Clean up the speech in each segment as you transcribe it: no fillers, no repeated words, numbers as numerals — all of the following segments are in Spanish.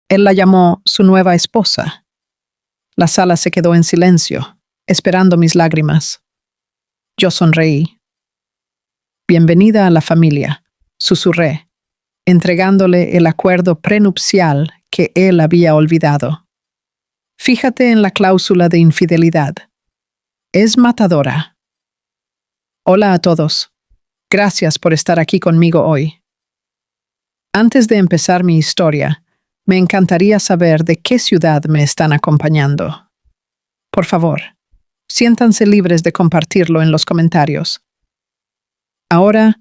Él la llamó su nueva esposa. La sala se quedó en silencio, esperando mis lágrimas. Yo sonreí. Bienvenida a la familia, susurré, entregándole el acuerdo prenupcial que él había olvidado. Fíjate en la cláusula de infidelidad. Es matadora. Hola a todos. Gracias por estar aquí conmigo hoy. Antes de empezar mi historia, me encantaría saber de qué ciudad me están acompañando. Por favor, siéntanse libres de compartirlo en los comentarios. Ahora,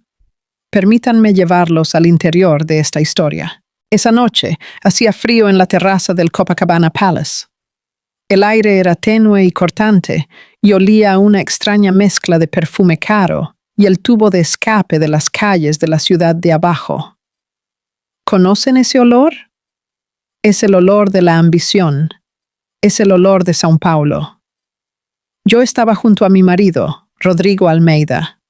permítanme llevarlos al interior de esta historia. Esa noche hacía frío en la terraza del Copacabana Palace. El aire era tenue y cortante y olía a una extraña mezcla de perfume caro y el tubo de escape de las calles de la ciudad de abajo. ¿Conocen ese olor? Es el olor de la ambición. Es el olor de São Paulo. Yo estaba junto a mi marido, Rodrigo Almeida.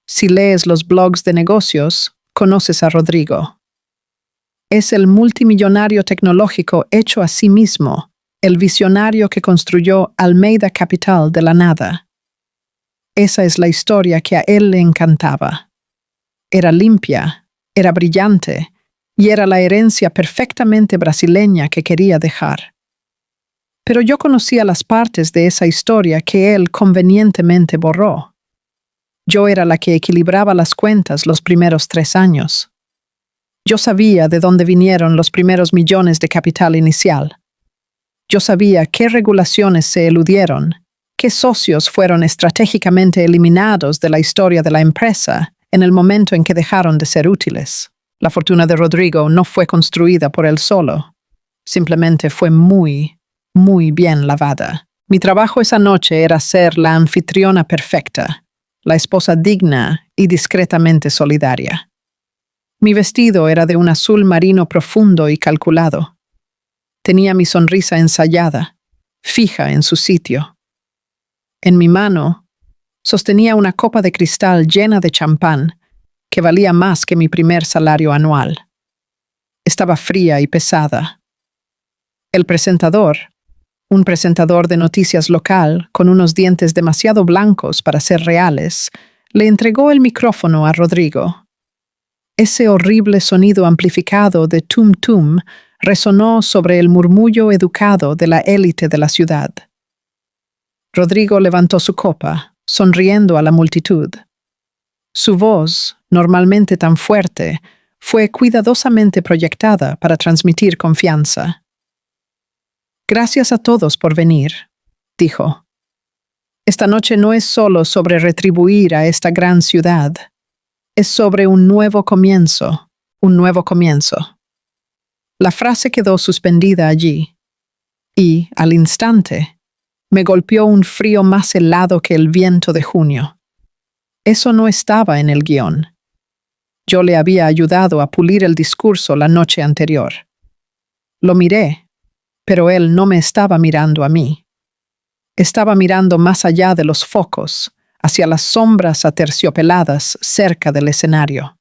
Si lees los blogs de negocios, conoces a Rodrigo. Es el multimillonario tecnológico hecho a sí mismo, el visionario que construyó Almeida Capital de la nada. Esa es la historia que a él le encantaba. Era limpia, era brillante, y era la herencia perfectamente brasileña que quería dejar. Pero yo conocía las partes de esa historia que él convenientemente borró. Yo era la que equilibraba las cuentas los primeros 3 años. Yo sabía de dónde vinieron los primeros millones de capital inicial. Yo sabía qué regulaciones se eludieron, qué socios fueron estratégicamente eliminados de la historia de la empresa en el momento en que dejaron de ser útiles. La fortuna de Rodrigo no fue construida por él solo. Simplemente fue muy bien lavada. Mi trabajo esa noche era ser la anfitriona perfecta, la esposa digna y discretamente solidaria. Mi vestido era de un azul marino profundo y calculado. Tenía mi sonrisa ensayada, fija en su sitio. En mi mano, sostenía una copa de cristal llena de champán que valía más que mi primer salario anual. Estaba fría y pesada. El presentador, un presentador de noticias local con unos dientes demasiado blancos para ser reales, le entregó el micrófono a Rodrigo. Ese horrible sonido amplificado de tum-tum resonó sobre el murmullo educado de la élite de la ciudad. Rodrigo levantó su copa, sonriendo a la multitud. Su voz, normalmente tan fuerte, fue cuidadosamente proyectada para transmitir confianza. Gracias a todos por venir, dijo. Esta noche no es solo sobre retribuir a esta gran ciudad, es sobre un nuevo comienzo, un nuevo comienzo. La frase quedó suspendida allí, y, al instante, me golpeó un frío más helado que el viento de junio. Eso no estaba en el guión. Yo le había ayudado a pulir el discurso la noche anterior. Lo miré, pero él no me estaba mirando a mí. Estaba mirando más allá de los focos, hacia las sombras aterciopeladas cerca del escenario.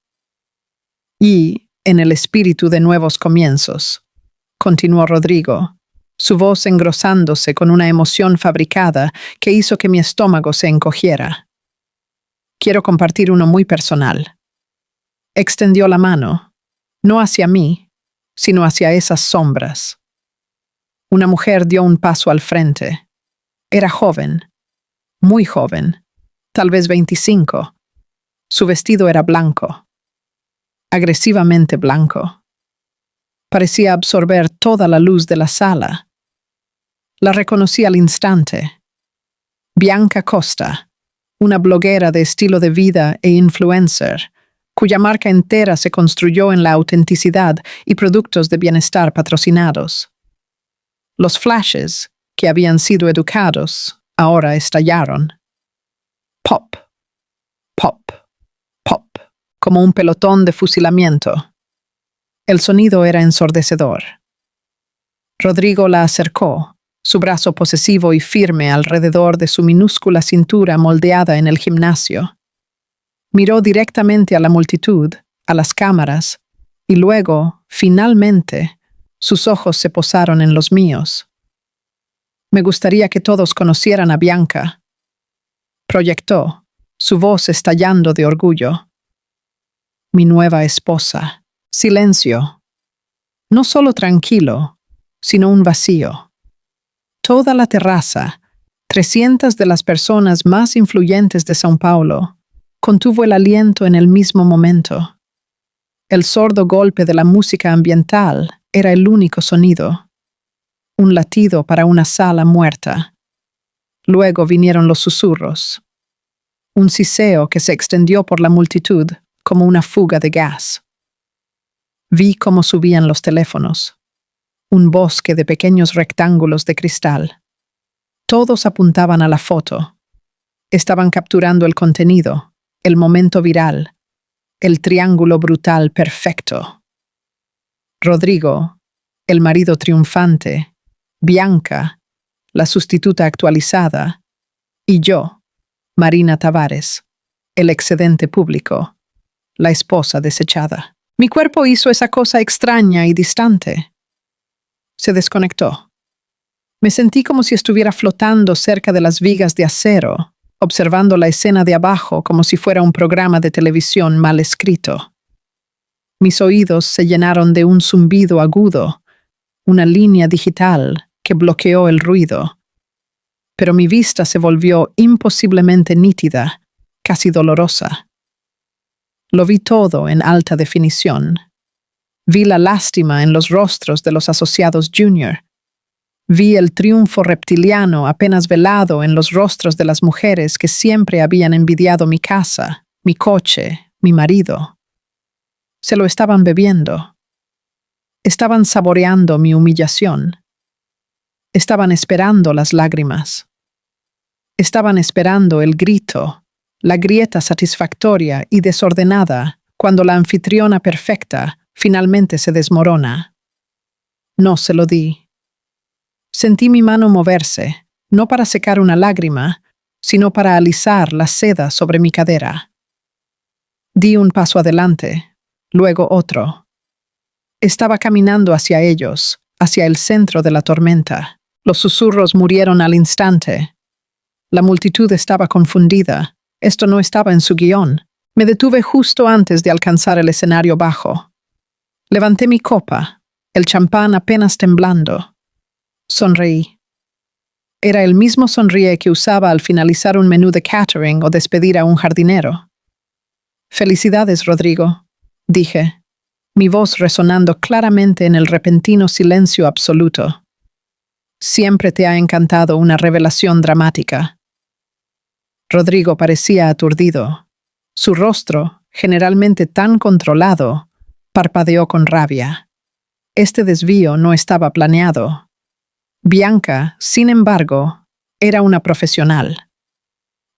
Y, en el espíritu de nuevos comienzos, continuó Rodrigo, su voz engrosándose con una emoción fabricada que hizo que mi estómago se encogiera. Quiero compartir uno muy personal. Extendió la mano, no hacia mí, sino hacia esas sombras. Una mujer dio un paso al frente. Era joven, muy joven, tal vez 25. Su vestido era blanco, agresivamente blanco. Parecía absorber toda la luz de la sala. La reconocí al instante. Bianca Costa, una bloguera de estilo de vida e influencer, cuya marca entera se construyó en la autenticidad y productos de bienestar patrocinados. Los flashes, que habían sido educados, ahora estallaron. Pop, pop, pop, como un pelotón de fusilamiento. El sonido era ensordecedor. Rodrigo la acercó, su brazo posesivo y firme alrededor de su minúscula cintura moldeada en el gimnasio. Miró directamente a la multitud, a las cámaras, y luego, finalmente, Sus ojos se posaron en los míos. Me gustaría que todos conocieran a Bianca. Proyectó, su voz estallando de orgullo. Mi nueva esposa. Silencio. No solo tranquilo, sino un vacío. Toda la terraza, 300 de las personas más influyentes de São Paulo, contuvo el aliento en el mismo momento. El sordo golpe de la música ambiental era el único sonido. Un latido para una sala muerta. Luego vinieron los susurros. Un siseo que se extendió por la multitud como una fuga de gas. Vi cómo subían los teléfonos. Un bosque de pequeños rectángulos de cristal. Todos apuntaban a la foto. Estaban capturando el contenido, el momento viral, el triángulo brutal perfecto. Rodrigo, el marido triunfante, Bianca, la sustituta actualizada, y yo, Marina Tavares, el excedente público, la esposa desechada. Mi cuerpo hizo esa cosa extraña y distante. Se desconectó. Me sentí como si estuviera flotando cerca de las vigas de acero, observando la escena de abajo como si fuera un programa de televisión mal escrito. Mis oídos se llenaron de un zumbido agudo, una línea digital que bloqueó el ruido. Pero mi vista se volvió imposiblemente nítida, casi dolorosa. Lo vi todo en alta definición. Vi la lástima en los rostros de los asociados junior. Vi el triunfo reptiliano apenas velado en los rostros de las mujeres que siempre habían envidiado mi casa, mi coche, mi marido. Se lo estaban bebiendo. Estaban saboreando mi humillación. Estaban esperando las lágrimas. Estaban esperando el grito, la grieta satisfactoria y desordenada cuando la anfitriona perfecta finalmente se desmorona. No se lo di. Sentí mi mano moverse, no para secar una lágrima, sino para alisar la seda sobre mi cadera. Di un paso adelante, luego otro. Estaba caminando hacia ellos, hacia el centro de la tormenta. Los susurros murieron al instante. La multitud estaba confundida. Esto no estaba en su guión. Me detuve justo antes de alcanzar el escenario bajo. Levanté mi copa, el champán apenas temblando. Sonreí. Era el mismo sonríe que usaba al finalizar un menú de catering o despedir a un jardinero. «Felicidades, Rodrigo», dije, mi voz resonando claramente en el repentino silencio absoluto. «Siempre te ha encantado una revelación dramática». Rodrigo parecía aturdido. Su rostro, generalmente tan controlado, parpadeó con rabia. Este desvío no estaba planeado. Bianca, sin embargo, era una profesional.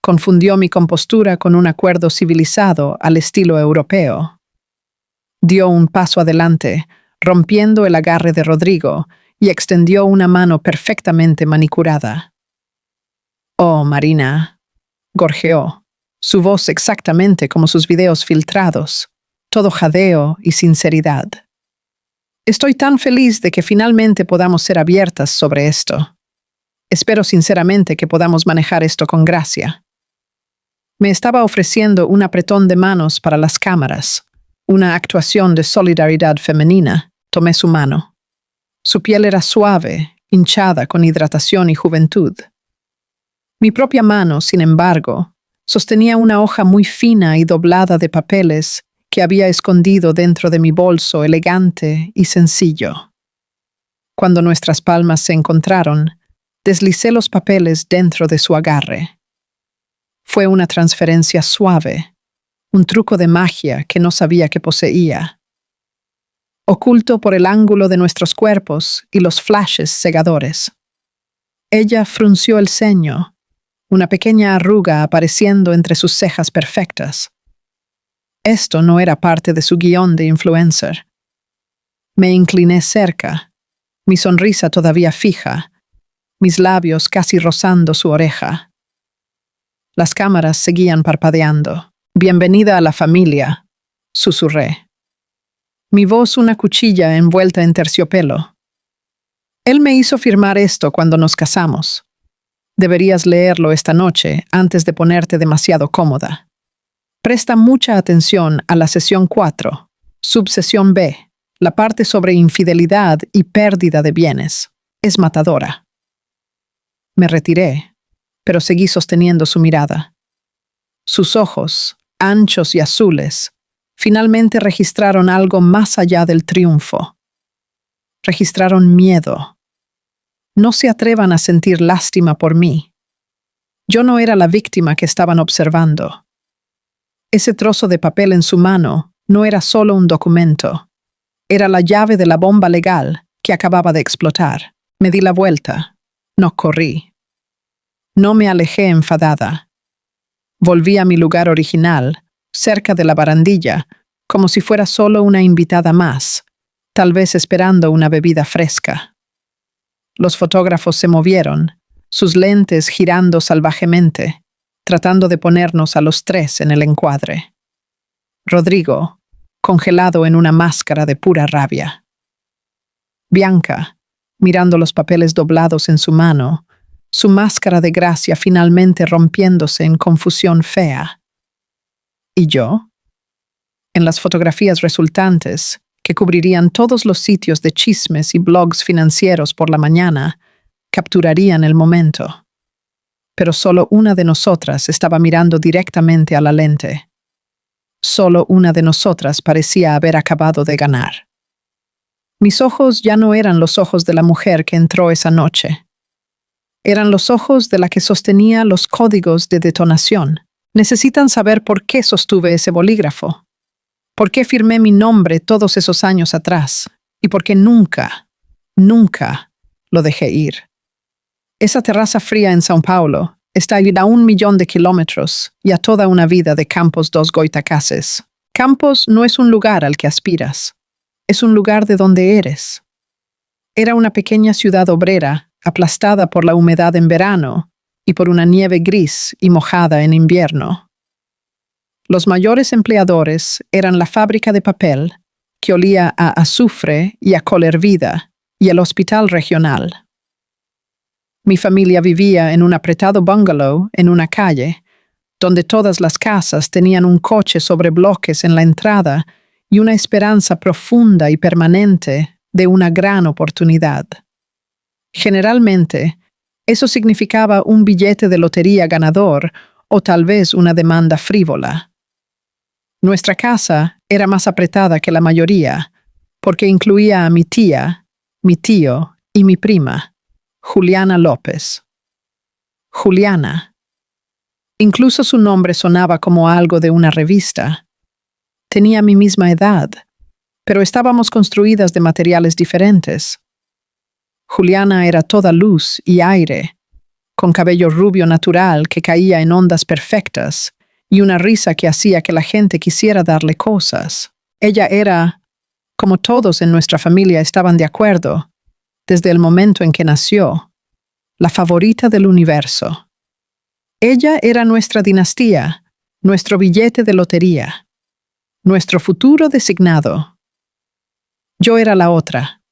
Confundió mi compostura con un acuerdo civilizado al estilo europeo. Dio un paso adelante, rompiendo el agarre de Rodrigo, y extendió una mano perfectamente manicurada. «Oh, Marina», gorjeó, su voz exactamente como sus videos filtrados, todo jadeo y sinceridad. «Estoy tan feliz de que finalmente podamos ser abiertas sobre esto. Espero sinceramente que podamos manejar esto con gracia». Me estaba ofreciendo un apretón de manos para las cámaras, una actuación de solidaridad femenina. Tomé su mano. Su piel era suave, hinchada con hidratación y juventud. Mi propia mano, sin embargo, sostenía una hoja muy fina y doblada de papeles que había escondido dentro de mi bolso elegante y sencillo. Cuando nuestras palmas se encontraron, deslicé los papeles dentro de su agarre. Fue una transferencia suave, un truco de magia que no sabía que poseía. Oculto por el ángulo de nuestros cuerpos y los flashes cegadores. Ella frunció el ceño, una pequeña arruga apareciendo entre sus cejas perfectas. Esto no era parte de su guión de influencer. Me incliné cerca, mi sonrisa todavía fija, mis labios casi rozando su oreja. Las cámaras seguían parpadeando. «Bienvenida a la familia», susurré. Mi voz una cuchilla envuelta en terciopelo. Él me hizo firmar esto cuando nos casamos. Deberías leerlo esta noche antes de ponerte demasiado cómoda. Presta mucha atención a la sesión 4, subsesión B, la parte sobre infidelidad y pérdida de bienes. Es matadora. Me retiré, pero seguí sosteniendo su mirada. Sus ojos, anchos y azules, finalmente registraron algo más allá del triunfo. Registraron miedo. No se atrevan a sentir lástima por mí. Yo no era la víctima que estaban observando. Ese trozo de papel en su mano no era solo un documento. Era la llave de la bomba legal que acababa de explotar. Me di la vuelta. No corrí. No me alejé enfadada. Volví a mi lugar original, cerca de la barandilla, como si fuera solo una invitada más, tal vez esperando una bebida fresca. Los fotógrafos se movieron, sus lentes girando salvajemente, tratando de ponernos a los tres en el encuadre. Rodrigo, congelado en una máscara de pura rabia. Bianca, mirando los papeles doblados en su mano, su máscara de gracia finalmente rompiéndose en confusión fea. ¿Y yo? En las fotografías resultantes, que cubrirían todos los sitios de chismes y blogs financieros por la mañana, capturarían el momento. Pero solo una de nosotras estaba mirando directamente a la lente. Solo una de nosotras parecía haber acabado de ganar. Mis ojos ya no eran los ojos de la mujer que entró esa noche. Eran los ojos de la que sostenía los códigos de detonación. Necesitan saber por qué sostuve ese bolígrafo. ¿Por qué firmé mi nombre todos esos años atrás? ¿Y por qué nunca lo dejé ir? Esa terraza fría en São Paulo está a 1 millón de kilómetros y a toda una vida de Campos dos Goytacazes. Campos no es un lugar al que aspiras. Es un lugar de donde eres. Era una pequeña ciudad obrera, aplastada por la humedad en verano y por una nieve gris y mojada en invierno. Los mayores empleadores eran la fábrica de papel, que olía a azufre y a col hervida, y el hospital regional. Mi familia vivía en un apretado bungalow en una calle, donde todas las casas tenían un coche sobre bloques en la entrada y una esperanza profunda y permanente de una gran oportunidad. Generalmente, eso significaba un billete de lotería ganador o tal vez una demanda frívola. Nuestra casa era más apretada que la mayoría, porque incluía a mi tía, mi tío y mi prima, Juliana López. Juliana. Incluso su nombre sonaba como algo de una revista. Tenía mi misma edad, pero estábamos construidas de materiales diferentes. Juliana era toda luz y aire, con cabello rubio natural que caía en ondas perfectas y una risa que hacía que la gente quisiera darle cosas. Ella era, como todos en nuestra familia estaban de acuerdo, desde el momento en que nació, la favorita del universo. Ella era nuestra dinastía, nuestro billete de lotería, nuestro futuro designado. Yo era la otra,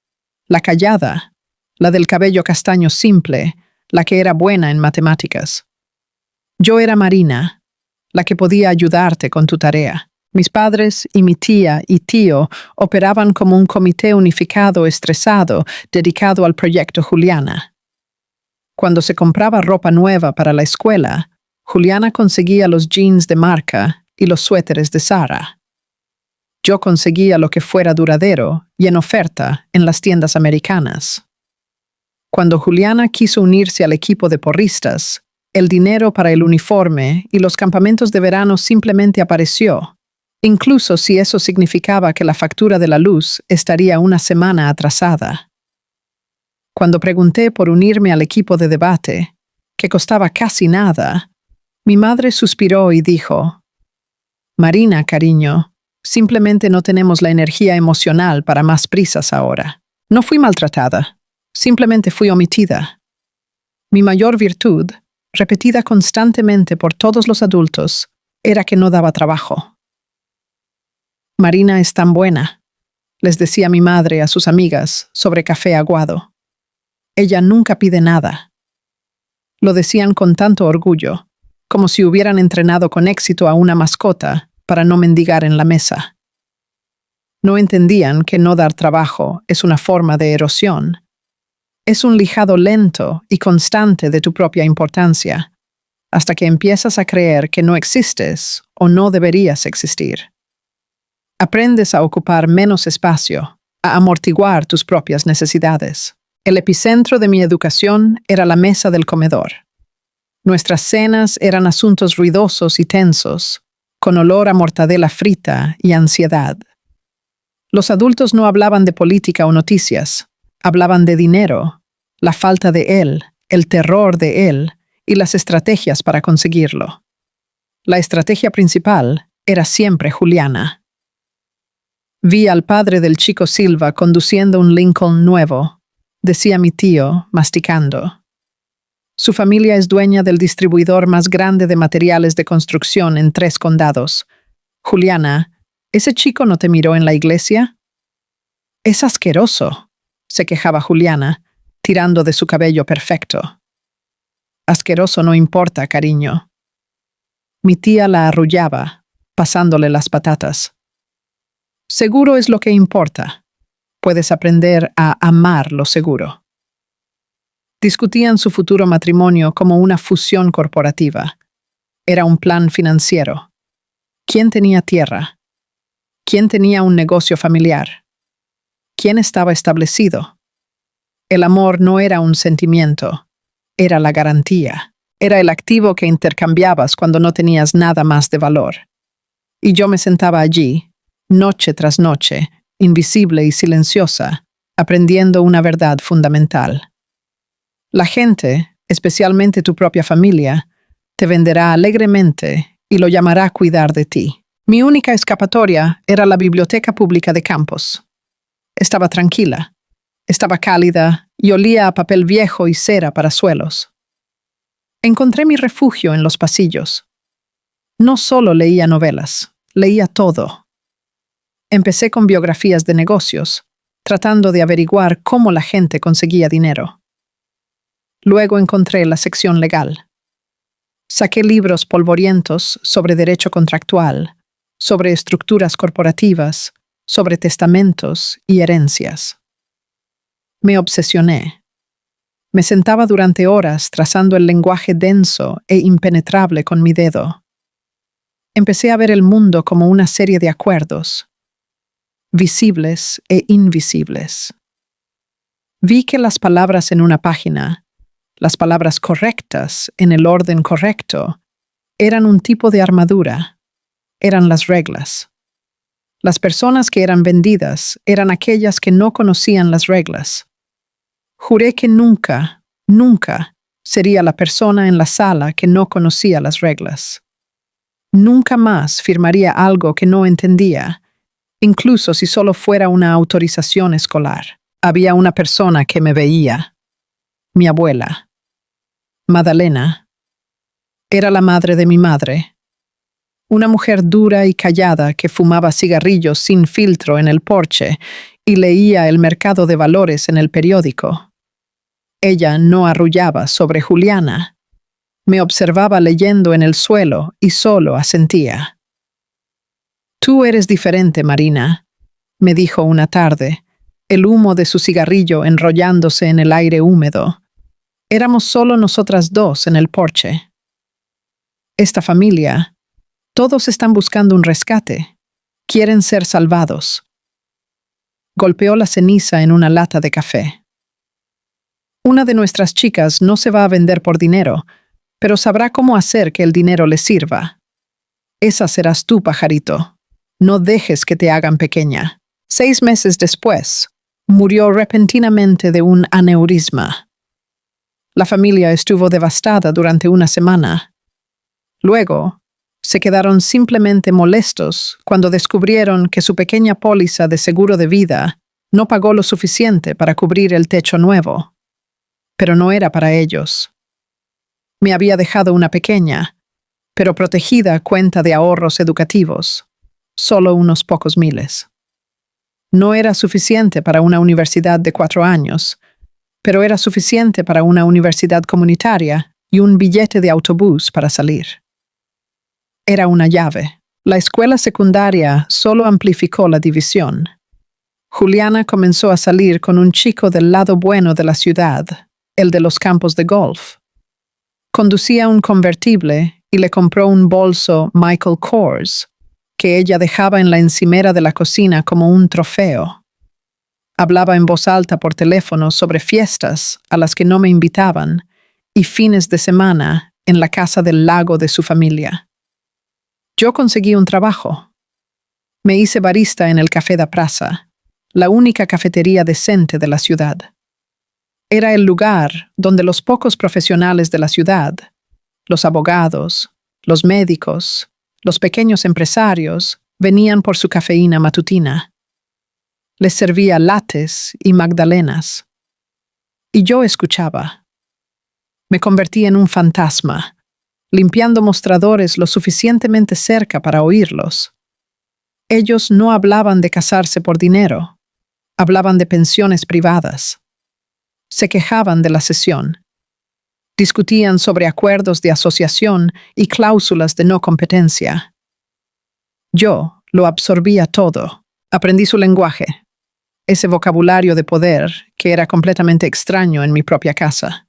la callada, la del cabello castaño simple, la que era buena en matemáticas. Yo era Marina, la que podía ayudarte con tu tarea. Mis padres y mi tía y tío operaban como un comité unificado estresado dedicado al proyecto Juliana. Cuando se compraba ropa nueva para la escuela, Juliana conseguía los jeans de marca y los suéteres de Zara. Yo conseguía lo que fuera duradero y en oferta en las tiendas americanas. Cuando Juliana quiso unirse al equipo de porristas, el dinero para el uniforme y los campamentos de verano simplemente apareció, incluso si eso significaba que la factura de la luz estaría una semana atrasada. Cuando pregunté por unirme al equipo de debate, que costaba casi nada, mi madre suspiró y dijo: «Marina, cariño, simplemente no tenemos la energía emocional para más prisas ahora». No fui maltratada. Simplemente fui omitida. Mi mayor virtud, repetida constantemente por todos los adultos, era que no daba trabajo. «Marina es tan buena», les decía mi madre a sus amigas sobre café aguado. Ella nunca pide nada. Lo decían con tanto orgullo, como si hubieran entrenado con éxito a una mascota para no mendigar en la mesa. No entendían que no dar trabajo es una forma de erosión. Es un lijado lento y constante de tu propia importancia, hasta que empiezas a creer que no existes o no deberías existir. Aprendes a ocupar menos espacio, a amortiguar tus propias necesidades. El epicentro de mi educación era la mesa del comedor. Nuestras cenas eran asuntos ruidosos y tensos, con olor a mortadela frita y ansiedad. Los adultos no hablaban de política o noticias, hablaban de dinero, la falta de él, el terror de él y las estrategias para conseguirlo. La estrategia principal era siempre Juliana. Vi al padre del chico Silva conduciendo un Lincoln nuevo, decía mi tío, masticando. Su familia es dueña del distribuidor más grande de materiales de construcción en 3 condados. Juliana, ¿ese chico no te miró en la iglesia? Es asqueroso, se quejaba Juliana, tirando de su cabello perfecto. Asqueroso no importa, cariño. Mi tía la arrullaba, pasándole las patatas. Seguro es lo que importa. Puedes aprender a amar lo seguro. Discutían su futuro matrimonio como una fusión corporativa. Era un plan financiero. ¿Quién tenía tierra? ¿Quién tenía un negocio familiar? ¿Quién estaba establecido? El amor no era un sentimiento, era la garantía. Era el activo que intercambiabas cuando no tenías nada más de valor. Y yo me sentaba allí, noche tras noche, invisible y silenciosa, aprendiendo una verdad fundamental. La gente, especialmente tu propia familia, te venderá alegremente y lo llamará a cuidar de ti. Mi única escapatoria era la biblioteca pública de Campos. Estaba tranquila, estaba cálida y olía a papel viejo y cera para suelos. Encontré mi refugio en los pasillos. No solo leía novelas, leía todo. Empecé con biografías de negocios, tratando de averiguar cómo la gente conseguía dinero. Luego encontré la sección legal. Saqué libros polvorientos sobre derecho contractual, sobre estructuras corporativas, sobre testamentos y herencias. Me obsesioné. Me sentaba durante horas trazando el lenguaje denso e impenetrable con mi dedo. Empecé a ver el mundo como una serie de acuerdos, visibles e invisibles. Vi que las palabras en una página, las palabras correctas en el orden correcto, eran un tipo de armadura, eran las reglas. Las personas que eran vendidas eran aquellas que no conocían las reglas. Juré que nunca, nunca sería la persona en la sala que no conocía las reglas. Nunca más firmaría algo que no entendía, incluso si solo fuera una autorización escolar. Había una persona que me veía. Mi abuela. Madalena. Era la madre de mi madre. Una mujer dura y callada que fumaba cigarrillos sin filtro en el porche y leía el mercado de valores en el periódico. Ella no arrullaba sobre Juliana. Me observaba leyendo en el suelo y solo asentía. Tú eres diferente, Marina, me dijo una tarde, el humo de su cigarrillo enrollándose en el aire húmedo. Éramos solo nosotras dos en el porche. Esta familia, todos están buscando un rescate. Quieren ser salvados. Golpeó la ceniza en una lata de café. Una de nuestras chicas no se va a vender por dinero, pero sabrá cómo hacer que el dinero le sirva. Esa serás tú, pajarito. No dejes que te hagan pequeña. 6 meses después, murió repentinamente de un aneurisma. La familia estuvo devastada durante una semana. Luego, se quedaron simplemente molestos cuando descubrieron que su pequeña póliza de seguro de vida no pagó lo suficiente para cubrir el techo nuevo. Pero no era para ellos. Me había dejado una pequeña, pero protegida cuenta de ahorros educativos, solo unos pocos miles. No era suficiente para una universidad de 4 años, pero era suficiente para una universidad comunitaria y un billete de autobús para salir. Era una llave. La escuela secundaria solo amplificó la división. Juliana comenzó a salir con un chico del lado bueno de la ciudad, el de los campos de golf. Conducía un convertible y le compró un bolso Michael Kors, que ella dejaba en la encimera de la cocina como un trofeo. Hablaba en voz alta por teléfono sobre fiestas a las que no me invitaban y fines de semana en la casa del lago de su familia. Yo conseguí un trabajo. Me hice barista en el Café da Praça, la única cafetería decente de la ciudad. Era el lugar donde los pocos profesionales de la ciudad, los abogados, los médicos, los pequeños empresarios, venían por su cafeína matutina. Les servía lattes y magdalenas. Y yo escuchaba. Me convertí en un fantasma, limpiando mostradores lo suficientemente cerca para oírlos. Ellos no hablaban de casarse por dinero, hablaban de pensiones privadas. Se quejaban de la sesión. Discutían sobre acuerdos de asociación y cláusulas de no competencia. Yo lo absorbía todo. Aprendí su lenguaje, ese vocabulario de poder que era completamente extraño en mi propia casa.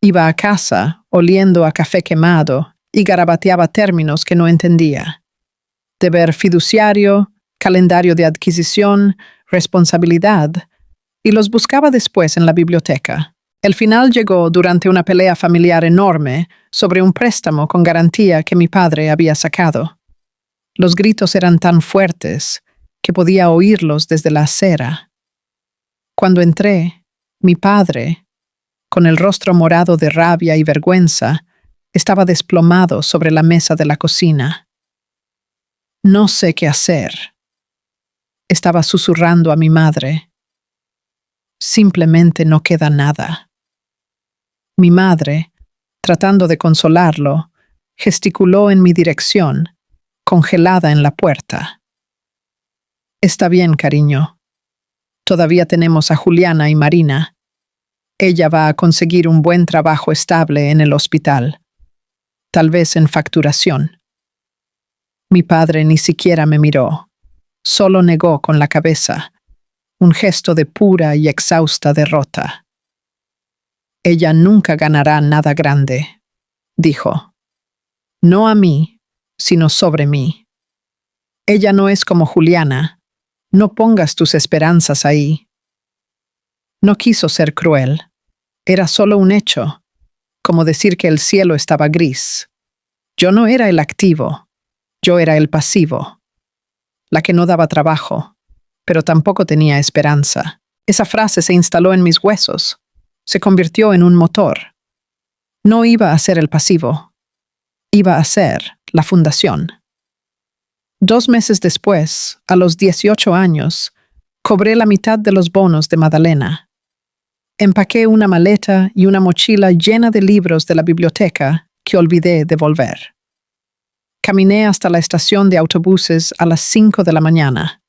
Iba a casa oliendo a café quemado y garabateaba términos que no entendía. Deber fiduciario, calendario de adquisición, responsabilidad, y los buscaba después en la biblioteca. El final llegó durante una pelea familiar enorme sobre un préstamo con garantía que mi padre había sacado. Los gritos eran tan fuertes que podía oírlos desde la acera. Cuando entré, mi padre, con el rostro morado de rabia y vergüenza, estaba desplomado sobre la mesa de la cocina. No sé qué hacer. Estaba susurrando a mi madre. Simplemente no queda nada. Mi madre, tratando de consolarlo, gesticuló en mi dirección, congelada en la puerta. Está bien, cariño. Todavía tenemos a Juliana y Marina. Ella va a conseguir un buen trabajo estable en el hospital, tal vez en facturación. Mi padre ni siquiera me miró, solo negó con la cabeza, un gesto de pura y exhausta derrota. Ella nunca ganará nada grande, dijo. No a mí, sino sobre mí. Ella no es como Juliana. No pongas tus esperanzas ahí. No quiso ser cruel. Era solo un hecho, como decir que el cielo estaba gris. Yo no era el activo, yo era el pasivo, la que no daba trabajo, pero tampoco tenía esperanza. Esa frase se instaló en mis huesos, se convirtió en un motor. No iba a ser el pasivo, iba a ser la fundación. 2 meses después, a los 18 años, cobré la mitad de los bonos de Madalena. Empaqué una maleta y una mochila llena de libros de la biblioteca que olvidé devolver. Caminé hasta la estación de autobuses a las 5 de la mañana.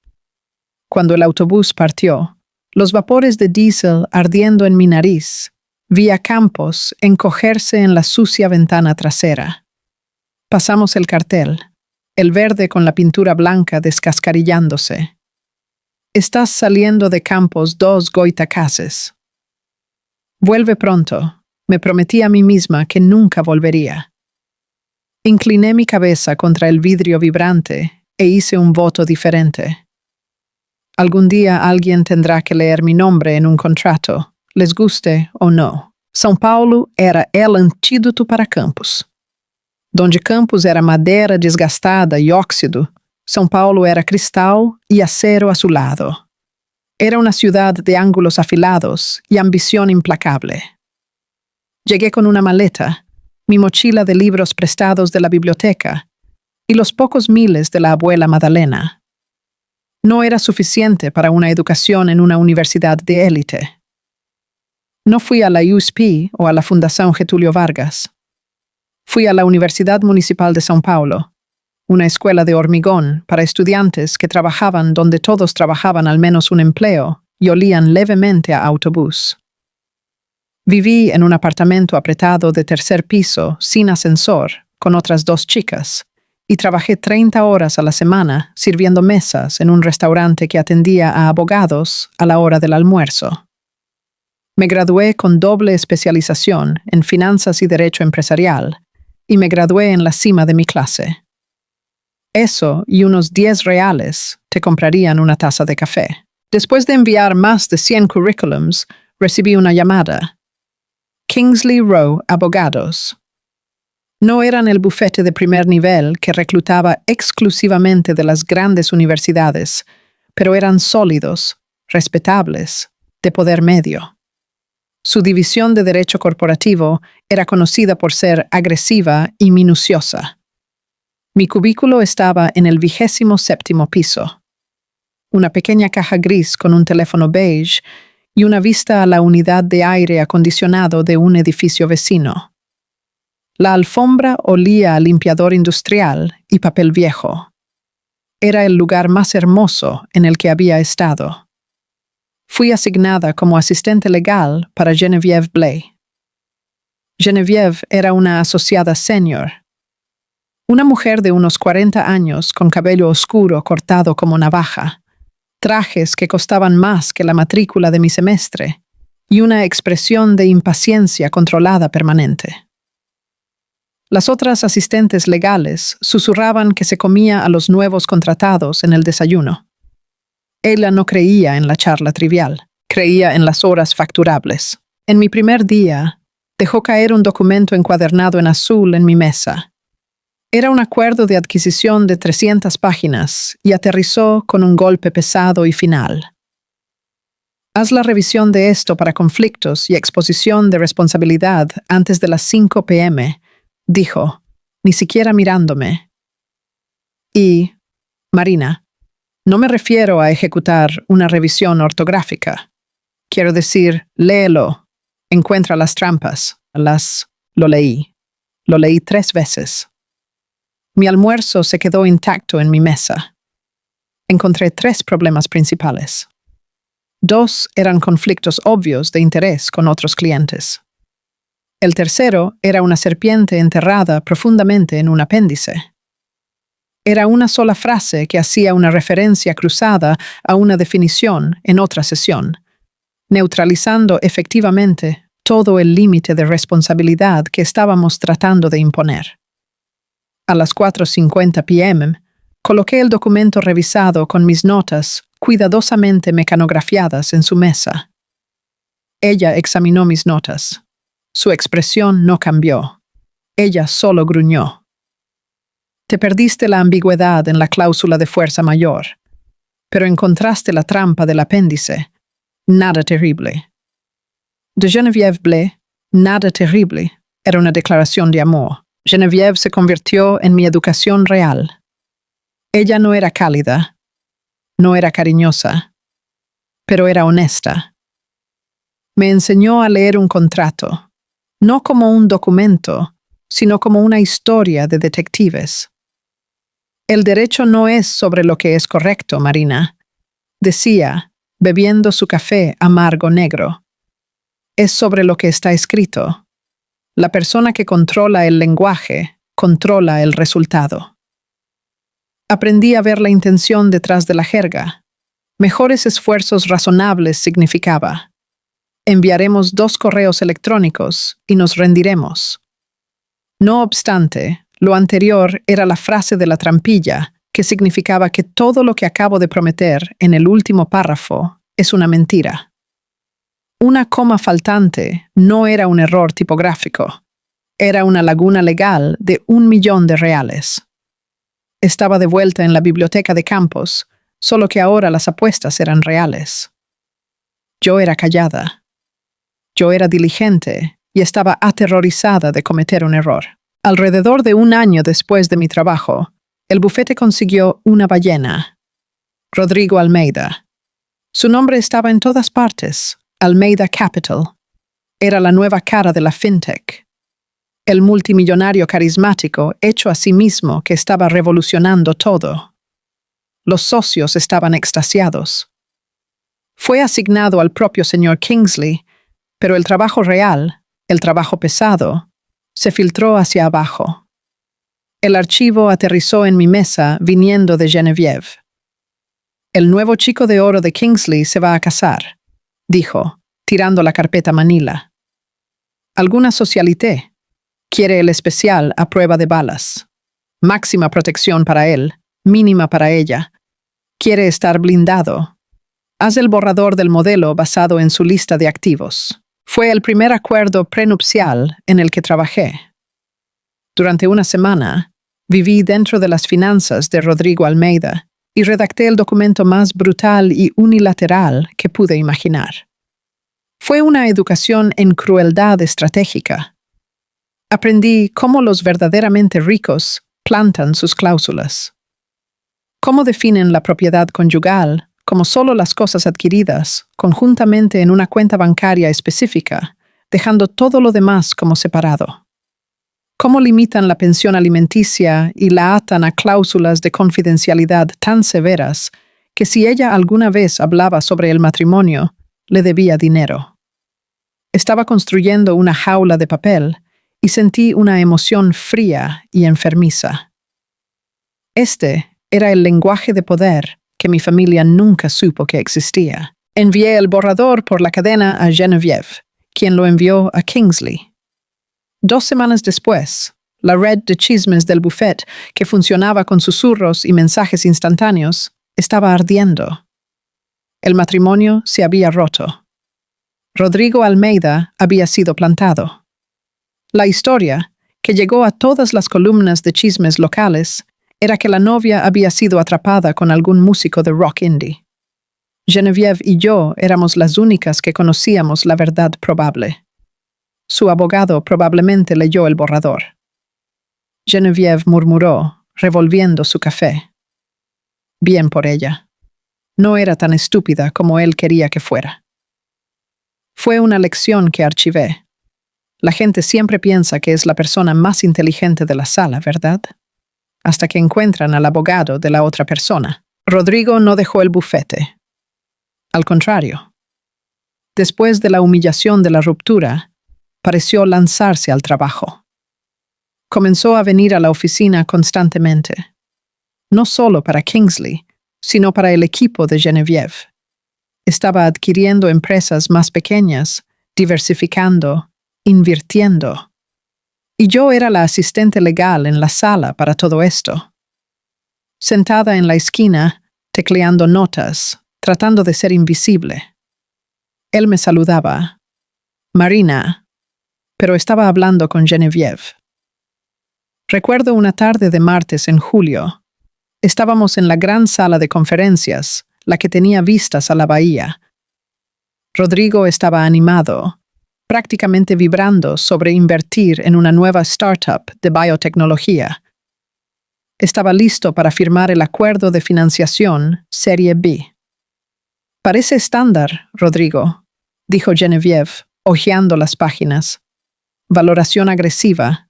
Cuando el autobús partió, los vapores de diésel ardiendo en mi nariz, vi a Campos encogerse en la sucia ventana trasera. Pasamos el cartel, el verde con la pintura blanca descascarillándose. Estás saliendo de Campos 2 Goytacazes. Vuelve pronto, me prometí a mí misma que nunca volvería. Incliné mi cabeza contra el vidrio vibrante e hice un voto diferente. Algún día alguien tendrá que leer mi nombre en un contrato, les guste o no. São Paulo era el antídoto para Campos. Donde Campos era madeira desgastada e óxido, São Paulo era cristal y acero a su lado. Era una ciudad de ángulos afilados y ambición implacable. Llegué con una maleta, mi mochila de libros prestados de la biblioteca y los pocos miles de la abuela Madalena. No era suficiente para una educación en una universidad de élite. No fui a la USP o a la Fundación Getúlio Vargas. Fui a la Universidad Municipal de São Paulo, una escuela de hormigón para estudiantes que trabajaban donde todos trabajaban al menos un empleo y olían levemente a autobús. Viví en un apartamento apretado de tercer piso, sin ascensor, con otras 2 chicas, y trabajé 30 horas a la semana sirviendo mesas en un restaurante que atendía a abogados a la hora del almuerzo. Me gradué con doble especialización en finanzas y derecho empresarial, y me gradué en la cima de mi clase. Eso y unos 10 reales te comprarían una taza de café. Después de enviar más de 100 currículums, recibí una llamada. Kingsley Rowe Abogados. No eran el bufete de primer nivel que reclutaba exclusivamente de las grandes universidades, pero eran sólidos, respetables, de poder medio. Su división de derecho corporativo era conocida por ser agresiva y minuciosa. Mi cubículo estaba en el 27º piso. Una pequeña caja gris con un teléfono beige y una vista a la unidad de aire acondicionado de un edificio vecino. La alfombra olía a limpiador industrial y papel viejo. Era el lugar más hermoso en el que había estado. Fui asignada como asistente legal para Genevieve Blay. Genevieve era una asociada senior. Una mujer de unos 40 años con cabello oscuro cortado como navaja, trajes que costaban más que la matrícula de mi semestre y una expresión de impaciencia controlada permanente. Las otras asistentes legales susurraban que se comía a los nuevos contratados en el desayuno. Ella no creía en la charla trivial, creía en las horas facturables. En mi primer día, dejó caer un documento encuadernado en azul en mi mesa. Era un acuerdo de adquisición de 300 páginas y aterrizó con un golpe pesado y final. Haz la revisión de esto para conflictos y exposición de responsabilidad antes de las 5 p.m., dijo, ni siquiera mirándome. Y, Marina, no me refiero a ejecutar una revisión ortográfica. Quiero decir, léelo, encuentra las trampas, lo leí. Lo leí 3 veces. Mi almuerzo se quedó intacto en mi mesa. Encontré 3 problemas principales. 2 eran conflictos obvios de interés con otros clientes. El tercero era una serpiente enterrada profundamente en un apéndice. Era una sola frase que hacía una referencia cruzada a una definición en otra sesión, neutralizando efectivamente todo el límite de responsabilidad que estábamos tratando de imponer. A las 4:50 p.m., coloqué el documento revisado con mis notas cuidadosamente mecanografiadas en su mesa. Ella examinó mis notas. Su expresión no cambió. Ella solo gruñó. Te perdiste la ambigüedad en la cláusula de fuerza mayor, pero encontraste la trampa del apéndice. Nada terrible. De Genevieve Blay, nada terrible, era una declaración de amor. Genevieve se convirtió en mi educación real. Ella no era cálida, no era cariñosa, pero era honesta. Me enseñó a leer un contrato, no como un documento, sino como una historia de detectives. El derecho no es sobre lo que es correcto, Marina, decía, bebiendo su café amargo negro. Es sobre lo que está escrito. La persona que controla el lenguaje, controla el resultado. Aprendí a ver la intención detrás de la jerga. Mejores esfuerzos razonables significaba. Enviaremos 2 correos electrónicos y nos rendiremos. No obstante, lo anterior era la frase de la trampilla, que significaba que todo lo que acabo de prometer en el último párrafo es una mentira. Una coma faltante no era un error tipográfico, era una laguna legal de 1 millón de reales. Estaba de vuelta en la biblioteca de campos, solo que ahora las apuestas eran reales. Yo era callada. Yo era diligente y estaba aterrorizada de cometer un error. Alrededor de 1 año después de mi trabajo, el bufete consiguió una ballena. Rodrigo Almeida. Su nombre estaba en todas partes. Almeida Capital. Era la nueva cara de la fintech. El multimillonario carismático hecho a sí mismo que estaba revolucionando todo. Los socios estaban extasiados. Fue asignado al propio señor Kingsley, Pero el trabajo real, el trabajo pesado, se filtró hacia abajo. El archivo aterrizó en mi mesa viniendo de Genevieve. El nuevo chico de oro de Kingsley se va a casar, dijo, tirando la carpeta Manila. Alguna socialité. Quiere el especial a prueba de balas. Máxima protección para él, mínima para ella. Quiere estar blindado. Haz el borrador del modelo basado en su lista de activos. Fue el primer acuerdo prenupcial en el que trabajé. Durante una semana, viví dentro de las finanzas de Rodrigo Almeida y redacté el documento más brutal y unilateral que pude imaginar. Fue una educación en crueldad estratégica. Aprendí cómo los verdaderamente ricos plantan sus cláusulas. Cómo definen la propiedad conyugal como solo las cosas adquiridas conjuntamente en una cuenta bancaria específica, dejando todo lo demás como separado. Cómo limitan la pensión alimenticia y la atan a cláusulas de confidencialidad tan severas que si ella alguna vez hablaba sobre el matrimonio, le debía dinero. Estaba construyendo una jaula de papel y sentí una emoción fría y enfermiza. Este era el lenguaje de poder que mi familia nunca supo que existía. Envié el borrador por la cadena a Genevieve, quien lo envió a Kingsley. 2 semanas después, la red de chismes del buffet, que funcionaba con susurros y mensajes instantáneos, estaba ardiendo. El matrimonio se había roto. Rodrigo Almeida había sido plantado. La historia, que llegó a todas las columnas de chismes locales, era que la novia había sido atrapada con algún músico de rock indie. Genevieve y yo éramos las únicas que conocíamos la verdad probable. Su abogado probablemente leyó el borrador. Genevieve murmuró, revolviendo su café. Bien por ella. No era tan estúpida como él quería que fuera. Fue una lección que archivé. La gente siempre piensa que es la persona más inteligente de la sala, ¿verdad? Hasta que encuentran al abogado de la otra persona. Rodrigo no dejó el bufete. Al contrario. Después de la humillación de la ruptura, pareció lanzarse al trabajo. Comenzó a venir a la oficina constantemente, no solo para Kingsley, sino para el equipo de Genevieve. Estaba adquiriendo empresas más pequeñas, diversificando, invirtiendo. Y yo era la asistente legal en la sala para todo esto. Sentada en la esquina, tecleando notas, tratando de ser invisible. Él me saludaba. Marina, pero estaba hablando con Genevieve. Recuerdo una tarde de martes en julio. Estábamos en la gran sala de conferencias, la que tenía vistas a la bahía. Rodrigo estaba animado, prácticamente vibrando sobre invertir en una nueva startup de biotecnología. Estaba listo para firmar el acuerdo de financiación Serie B. Parece estándar, Rodrigo, dijo Genevieve, hojeando las páginas. Valoración agresiva,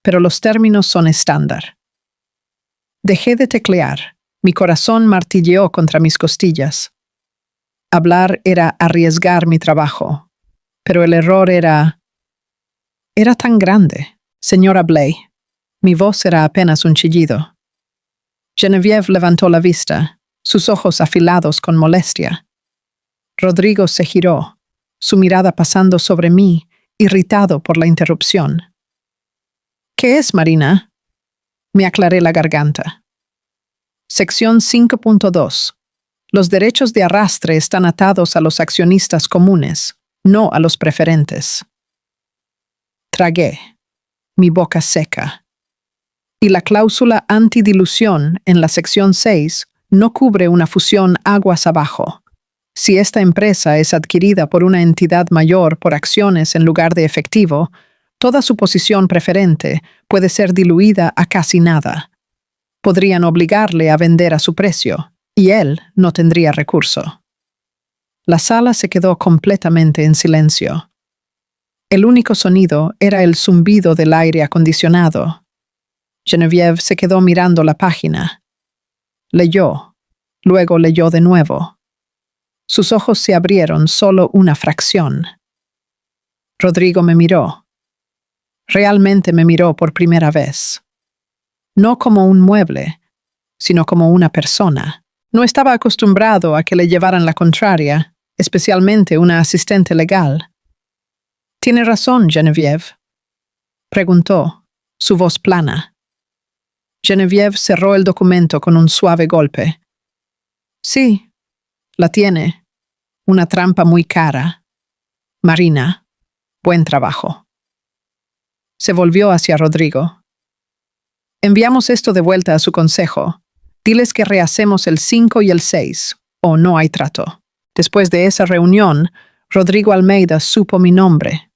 pero los términos son estándar. Dejé de teclear. Mi corazón martilleó contra mis costillas. Hablar era arriesgar mi trabajo. Pero el error era tan grande. Señora Blay, mi voz era apenas un chillido. Genevieve levantó la vista, sus ojos afilados con molestia. Rodrigo se giró, su mirada pasando sobre mí, irritado por la interrupción. ¿Qué es, Marina? Me aclaré la garganta. Sección 5.2. Los derechos de arrastre están atados a los accionistas comunes, no a los preferentes. Tragué, mi boca seca. Y la cláusula antidilución en la sección 6 no cubre una fusión aguas abajo. Si esta empresa es adquirida por una entidad mayor por acciones en lugar de efectivo, toda su posición preferente puede ser diluida a casi nada. Podrían obligarle a vender a su precio, y él no tendría recurso. La sala se quedó completamente en silencio. El único sonido era el zumbido del aire acondicionado. Genevieve se quedó mirando la página. Leyó, luego leyó de nuevo. Sus ojos se abrieron solo una fracción. Rodrigo me miró. Realmente me miró por primera vez. No como un mueble, sino como una persona. No estaba acostumbrado a que le llevaran la contraria, especialmente una asistente legal. «¿Tiene razón, Genevieve?», preguntó, su voz plana. Genevieve cerró el documento con un suave golpe. «Sí, la tiene. Una trampa muy cara. Marina, buen trabajo». Se volvió hacia Rodrigo. «Enviamos esto de vuelta a su consejo. Diles que rehacemos el 5 y el 6, o no hay trato». Después de esa reunión, Rodrigo Almeida supo mi nombre.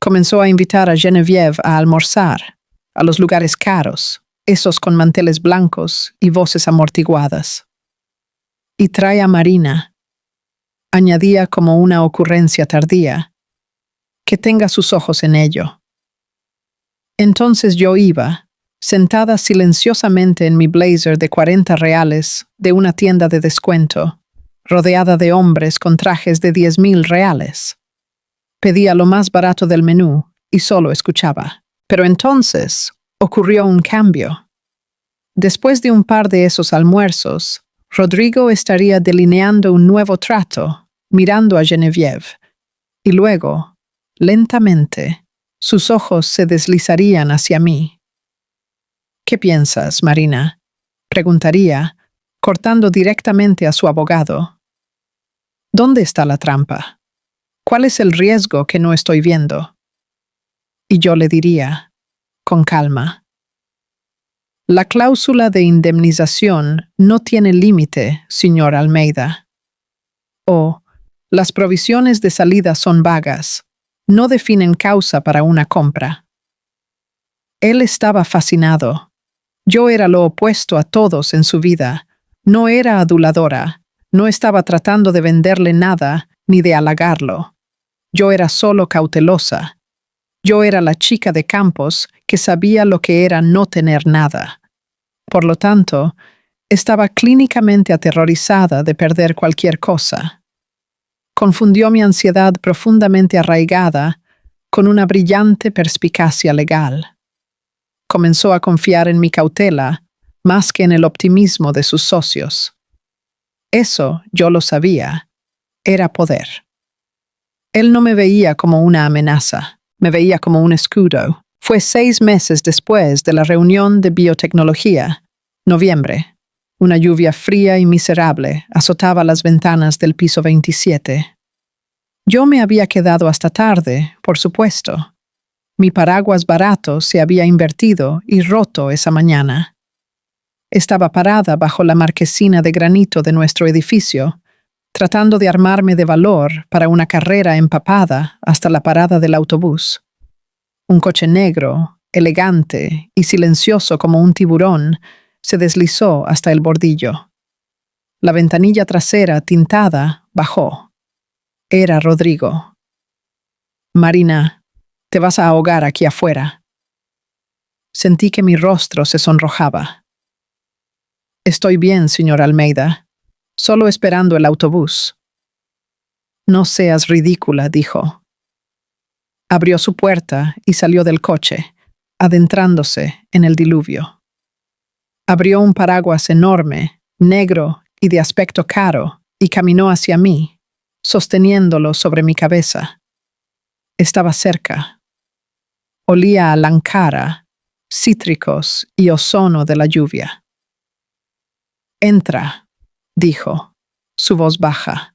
Comenzó a invitar a Genevieve a almorzar, a los lugares caros, esos con manteles blancos y voces amortiguadas. «Y trae a Marina», añadía como una ocurrencia tardía, «que tenga sus ojos en ello». Entonces yo iba, sentada silenciosamente en mi blazer de 40 reales de una tienda de descuento, rodeada de hombres con trajes de 10,000 reales. Pedía lo más barato del menú y solo escuchaba. Pero entonces ocurrió un cambio. Después de un par de esos almuerzos, Rodrigo estaría delineando un nuevo trato, mirando a Genevieve, y luego, lentamente, sus ojos se deslizarían hacia mí. «¿Qué piensas, Marina?», preguntaría, cortando directamente a su abogado. «¿Dónde está la trampa? ¿Cuál es el riesgo que no estoy viendo?». Y yo le diría, con calma: «La cláusula de indemnización no tiene límite, señor Almeida». O «Las provisiones de salida son vagas, no definen causa para una compra». Él estaba fascinado. Yo era lo opuesto a todos en su vida. No era aduladora, no estaba tratando de venderle nada ni de halagarlo. Yo era solo cautelosa. Yo era la chica de campos que sabía lo que era no tener nada. Por lo tanto, estaba clínicamente aterrorizada de perder cualquier cosa. Confundió mi ansiedad profundamente arraigada con una brillante perspicacia legal. Comenzó a confiar en mi cautela más que en el optimismo de sus socios. Eso, yo lo sabía, era poder. Él no me veía como una amenaza, me veía como un escudo. Fue 6 meses después de la reunión de biotecnología, noviembre. Una lluvia fría y miserable azotaba las ventanas del piso 27. Yo me había quedado hasta tarde, por supuesto. Mi paraguas barato se había invertido y roto esa mañana. Estaba parada bajo la marquesina de granito de nuestro edificio, tratando de armarme de valor para una carrera empapada hasta la parada del autobús. Un coche negro, elegante y silencioso como un tiburón, se deslizó hasta el bordillo. La ventanilla trasera tintada bajó. Era Rodrigo. «Marina, te vas a ahogar aquí afuera». Sentí que mi rostro se sonrojaba. «Estoy bien, señor Almeida, solo esperando el autobús». «No seas ridícula», dijo. Abrió su puerta y salió del coche, adentrándose en el diluvio. Abrió un paraguas enorme, negro y de aspecto caro, y caminó hacia mí, sosteniéndolo sobre mi cabeza. Estaba cerca. Olía a lancara, cítricos y ozono de la lluvia. «Entra», dijo, su voz baja.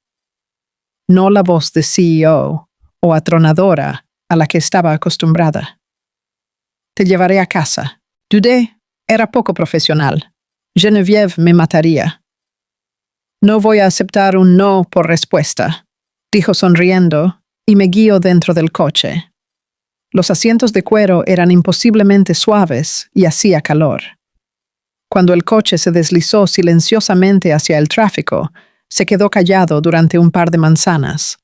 No la voz de CEO o atronadora a la que estaba acostumbrada. «Te llevaré a casa». Dudé, era poco profesional. Genevieve me mataría. «No voy a aceptar un no por respuesta», dijo sonriendo, y me guió dentro del coche. Los asientos de cuero eran imposiblemente suaves y hacía calor. Cuando el coche se deslizó silenciosamente hacia el tráfico, se quedó callado durante un par de manzanas.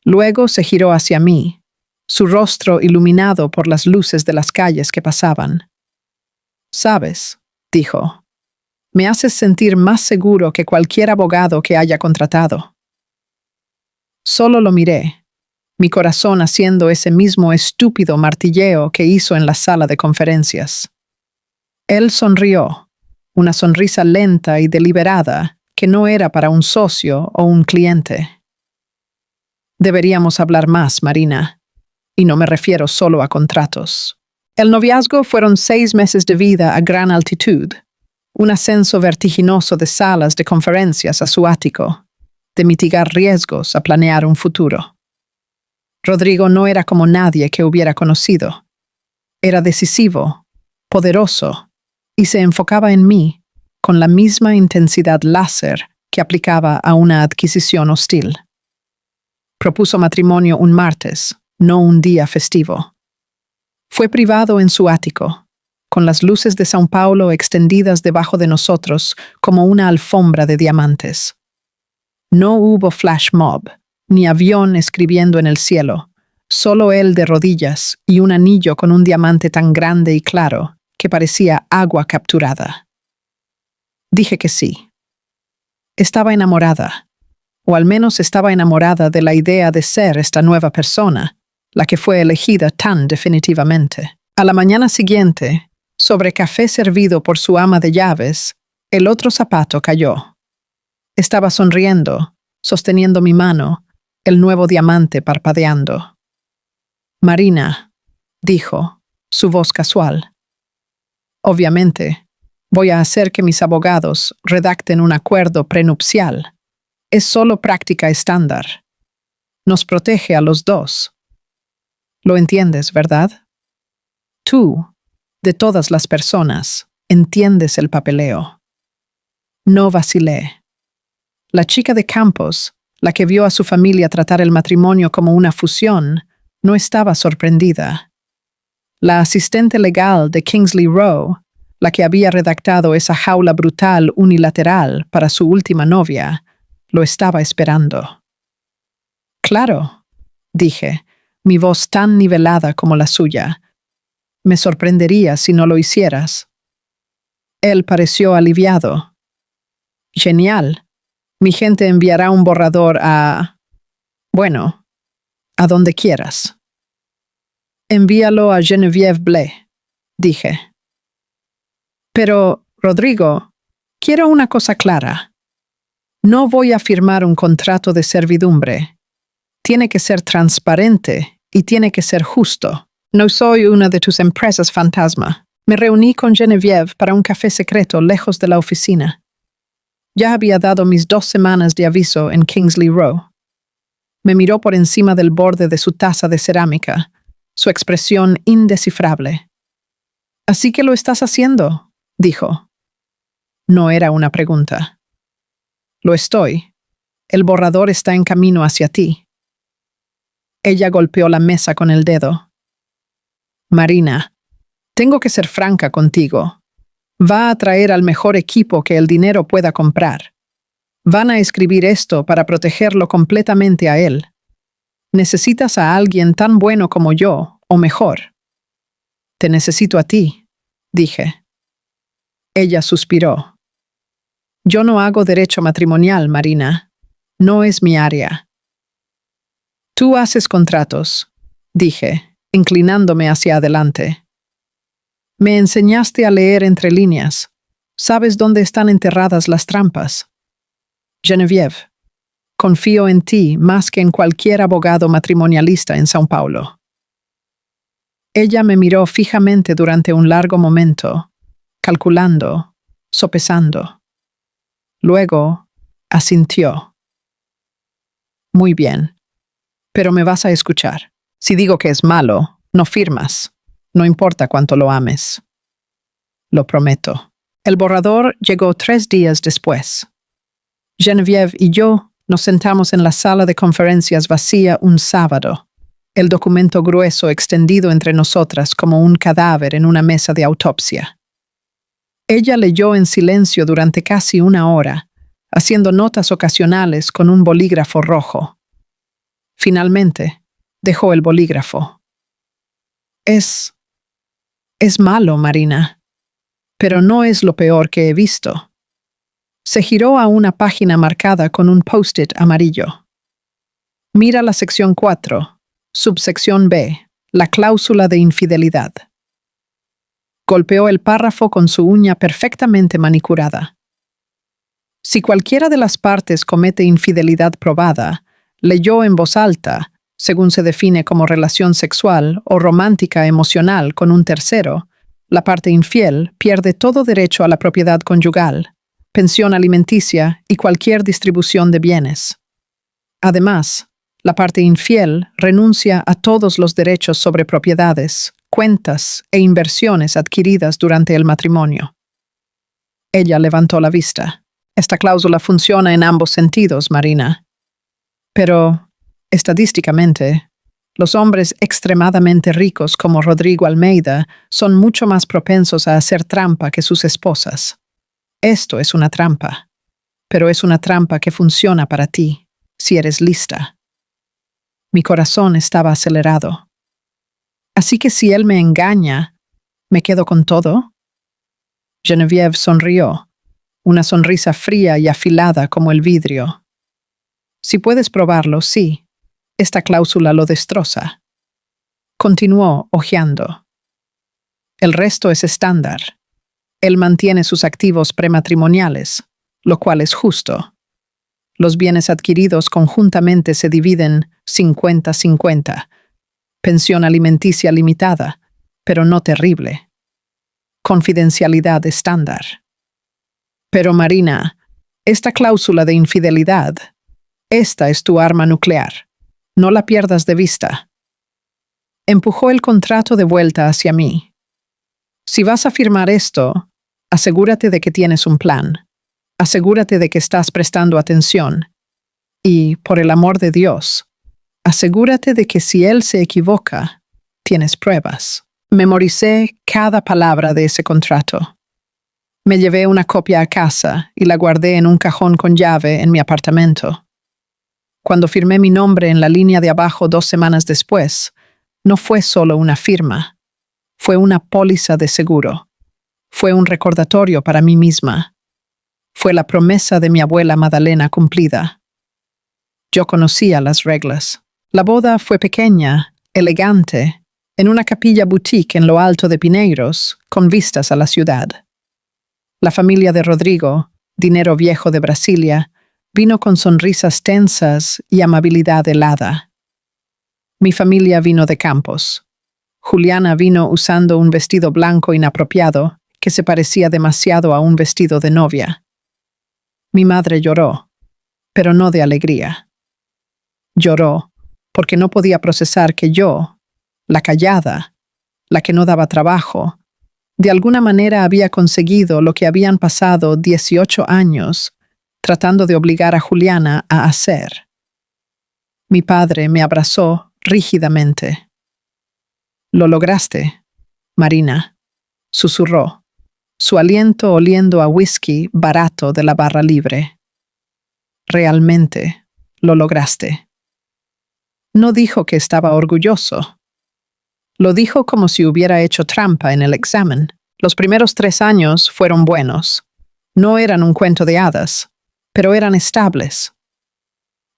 Luego se giró hacia mí, su rostro iluminado por las luces de las calles que pasaban. «¿Sabes?», dijo, «me haces sentir más seguro que cualquier abogado que haya contratado». Solo lo miré. mi corazón haciendo ese mismo estúpido martilleo que hizo en la sala de conferencias. Él sonrió, una sonrisa lenta y deliberada que no era para un socio o un cliente. Deberíamos hablar más, Marina, y no me refiero solo a contratos. El noviazgo fueron 6 meses de vida a gran altitud, un ascenso vertiginoso de salas de conferencias a su ático, de mitigar riesgos a planear un futuro. Rodrigo no era como nadie que hubiera conocido. Era decisivo, poderoso, y se enfocaba en mí con la misma intensidad láser que aplicaba a una adquisición hostil. Propuso matrimonio un martes, no un día festivo. Fue privado en su ático, con las luces de São Paulo extendidas debajo de nosotros como una alfombra de diamantes. No hubo flash mob, ni avión escribiendo en el cielo, solo él de rodillas y un anillo con un diamante tan grande y claro que parecía agua capturada. Dije que sí. Estaba enamorada, o al menos estaba enamorada de la idea de ser esta nueva persona, la que fue elegida tan definitivamente. A la mañana siguiente, sobre café servido por su ama de llaves, el otro zapato cayó. Estaba sonriendo, sosteniendo mi mano, el nuevo diamante parpadeando. Marina, dijo, su voz casual. Obviamente, voy a hacer que mis abogados redacten un acuerdo prenupcial. Es solo práctica estándar. Nos protege a los dos. ¿Lo entiendes, verdad? Tú, de todas las personas, entiendes el papeleo. No vacilé. La chica de Campos, la que vio a su familia tratar el matrimonio como una fusión, no estaba sorprendida. La asistente legal de Kingsley Rowe, la que había redactado esa jaula brutal unilateral para su última novia, lo estaba esperando. Claro, dije, mi voz tan nivelada como la suya. Me sorprendería si no lo hicieras. Él pareció aliviado. Genial. Mi gente enviará un borrador a... bueno, a donde quieras. Envíalo a Geneviève Blais, dije. Pero, Rodrigo, quiero una cosa clara. No voy a firmar un contrato de servidumbre. Tiene que ser transparente y tiene que ser justo. No soy una de tus empresas fantasma. Me reuní con Geneviève para un café secreto lejos de la oficina. Ya había dado mis 2 semanas de aviso en Kingsley Row. Me miró por encima del borde de su taza de cerámica, su expresión indescifrable. «¿Así que lo estás haciendo?», dijo. No era una pregunta. «Lo estoy. El borrador está en camino hacia ti». Ella golpeó la mesa con el dedo. «Marina, tengo que ser franca contigo. Va a traer al mejor equipo que el dinero pueda comprar. Van a escribir esto para protegerlo completamente a él. Necesitas a alguien tan bueno como yo, o mejor». «Te necesito a ti», dije. Ella suspiró. «Yo no hago derecho matrimonial, Marina. No es mi área». «Tú haces contratos», dije, inclinándome hacia adelante. «Me enseñaste a leer entre líneas. Sabes dónde están enterradas las trampas. Geneviève, confío en ti más que en cualquier abogado matrimonialista en São Paulo». Ella me miró fijamente durante un largo momento, calculando, sopesando. Luego, asintió. «Muy bien, pero me vas a escuchar. Si digo que es malo, no firmas. No importa cuánto lo ames». «Lo prometo». El borrador llegó 3 días después. Geneviève y yo nos sentamos en la sala de conferencias vacía un sábado, el documento grueso extendido entre nosotras como un cadáver en una mesa de autopsia. Ella leyó en silencio durante casi 1 hora, haciendo notas ocasionales con un bolígrafo rojo. Finalmente, dejó el bolígrafo. Es malo, Marina, pero no es lo peor que he visto». Se giró a una página marcada con un post-it amarillo. «Mira la sección 4, Subsección B. La cláusula de infidelidad. Golpeó el párrafo con su uña perfectamente manicurada. Si cualquiera de las partes comete infidelidad probada, leyó en voz alta, según se define como relación sexual o romántica emocional con un tercero, la parte infiel pierde todo derecho a la propiedad conyugal, pensión alimenticia y cualquier distribución de bienes. Además, la parte infiel renuncia a todos los derechos sobre propiedades, cuentas e inversiones adquiridas durante el matrimonio. Ella levantó la vista. Esta cláusula funciona en ambos sentidos, Marina. Pero, estadísticamente, los hombres extremadamente ricos como Rodrigo Almeida son mucho más propensos a hacer trampa que sus esposas. Esto es una trampa, pero es una trampa que funciona para ti, si eres lista. Mi corazón estaba acelerado. Así que si él me engaña, ¿me quedo con todo? Genevieve sonrió, una sonrisa fría y afilada como el vidrio. Si puedes probarlo, sí. Esta cláusula lo destroza. Continuó hojeando. El resto es estándar. Él mantiene sus activos prematrimoniales, lo cual es justo. Los bienes adquiridos conjuntamente se dividen 50-50. Pensión alimenticia limitada, pero no terrible. Confidencialidad estándar. Pero Marina, esta cláusula de infidelidad, esta es tu arma nuclear. No la pierdas de vista. Empujó el contrato de vuelta hacia mí. Si vas a firmar esto, asegúrate de que tienes un plan. Asegúrate de que estás prestando atención. Y, por el amor de Dios, asegúrate de que si él se equivoca, tienes pruebas. Memoricé cada palabra de ese contrato. Me llevé una copia a casa y la guardé en un cajón con llave en mi apartamento. Cuando firmé mi nombre en la línea de abajo 2 semanas después, no fue solo una firma. Fue una póliza de seguro. Fue un recordatorio para mí misma. Fue la promesa de mi abuela Madalena cumplida. Yo conocía las reglas. La boda fue pequeña, elegante, en una capilla boutique en lo alto de Pineiros, con vistas a la ciudad. La familia de Rodrigo, dinero viejo de Brasilia, vino con sonrisas tensas y amabilidad helada. Mi familia vino de Campos. Juliana vino usando un vestido blanco inapropiado que se parecía demasiado a un vestido de novia. Mi madre lloró, pero no de alegría. Lloró porque no podía procesar que yo, la callada, la que no daba trabajo, de alguna manera había conseguido lo que habían pasado 18 años tratando de obligar a Juliana a hacer. Mi padre me abrazó rígidamente. «Lo lograste, Marina», susurró, su aliento oliendo a whisky barato de la barra libre. «Realmente lo lograste». No dijo que estaba orgulloso. Lo dijo como si hubiera hecho trampa en el examen. Los primeros 3 años fueron buenos. No eran un cuento de hadas, pero eran estables.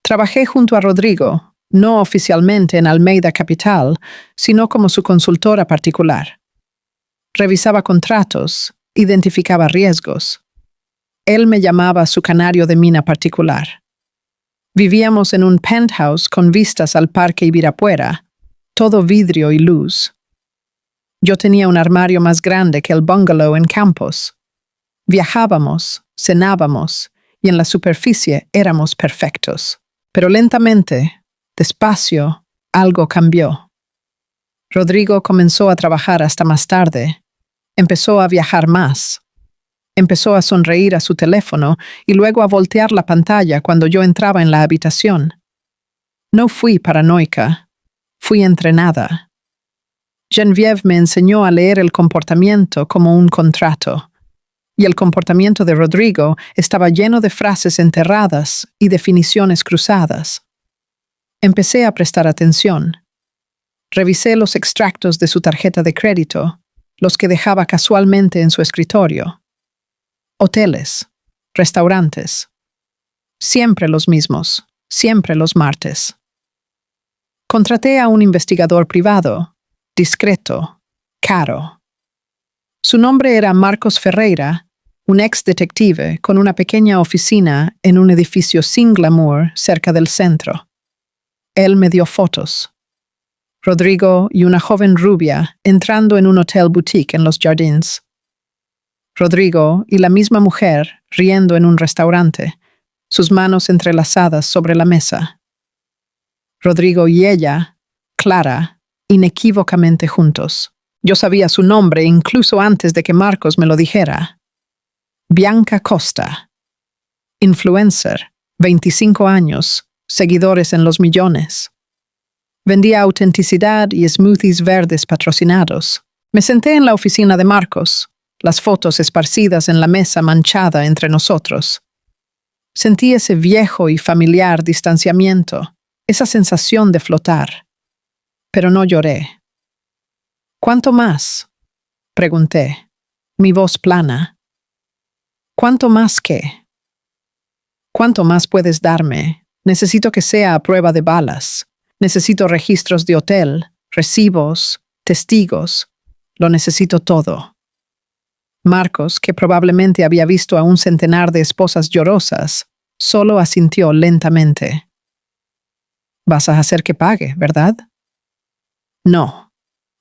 Trabajé junto a Rodrigo, no oficialmente en Almeida Capital, sino como su consultora particular. Revisaba contratos, identificaba riesgos. Él me llamaba su canario de mina particular. Vivíamos en un penthouse con vistas al Parque Ibirapuera, todo vidrio y luz. Yo tenía un armario más grande que el bungalow en Campos. Viajábamos, cenábamos, y en la superficie éramos perfectos. Pero lentamente, despacio, algo cambió. Rodrigo comenzó a trabajar hasta más tarde. Empezó a viajar más. Empezó a sonreír a su teléfono y luego a voltear la pantalla cuando yo entraba en la habitación. No fui paranoica. Fui entrenada. Genevieve me enseñó a leer el comportamiento como un contrato. Y el comportamiento de Rodrigo estaba lleno de frases enterradas y definiciones cruzadas. Empecé a prestar atención. Revisé los extractos de su tarjeta de crédito, los que dejaba casualmente en su escritorio. Hoteles, restaurantes. Siempre los mismos, siempre los martes. Contraté a un investigador privado, discreto, caro. Su nombre era Marcos Ferreira, un ex detective con una pequeña oficina en un edificio sin glamour cerca del centro. Él me dio fotos. Rodrigo y una joven rubia entrando en un hotel boutique en los Jardins. Rodrigo y la misma mujer riendo en un restaurante, sus manos entrelazadas sobre la mesa. Rodrigo y ella, Clara, inequívocamente juntos. Yo sabía su nombre incluso antes de que Marcos me lo dijera. Bianca Costa. Influencer, 25 años, seguidores en los millones. Vendía autenticidad y smoothies verdes patrocinados. Me senté en la oficina de Marcos, las fotos esparcidas en la mesa manchada entre nosotros. Sentí ese viejo y familiar distanciamiento, esa sensación de flotar. Pero no lloré. ¿Cuánto más?, pregunté, mi voz plana. ¿Cuánto más qué? ¿Cuánto más puedes darme? Necesito que sea a prueba de balas. Necesito registros de hotel, recibos, testigos. Lo necesito todo. Marcos, que probablemente había visto a un centenar de esposas llorosas, solo asintió lentamente. «Vas a hacer que pague, ¿verdad?» «No»,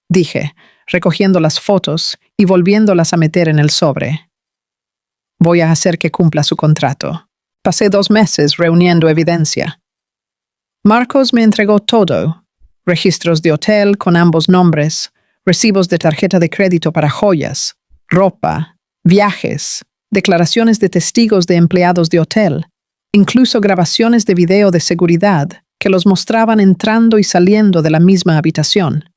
dije, recogiendo las fotos y volviéndolas a meter en el sobre. «Voy a hacer que cumpla su contrato. Pasé 2 meses reuniendo evidencia. Marcos me entregó todo: registros de hotel con ambos nombres, recibos de tarjeta de crédito para joyas, ropa, viajes, declaraciones de testigos de empleados de hotel, incluso grabaciones de video de seguridad que los mostraban entrando y saliendo de la misma habitación.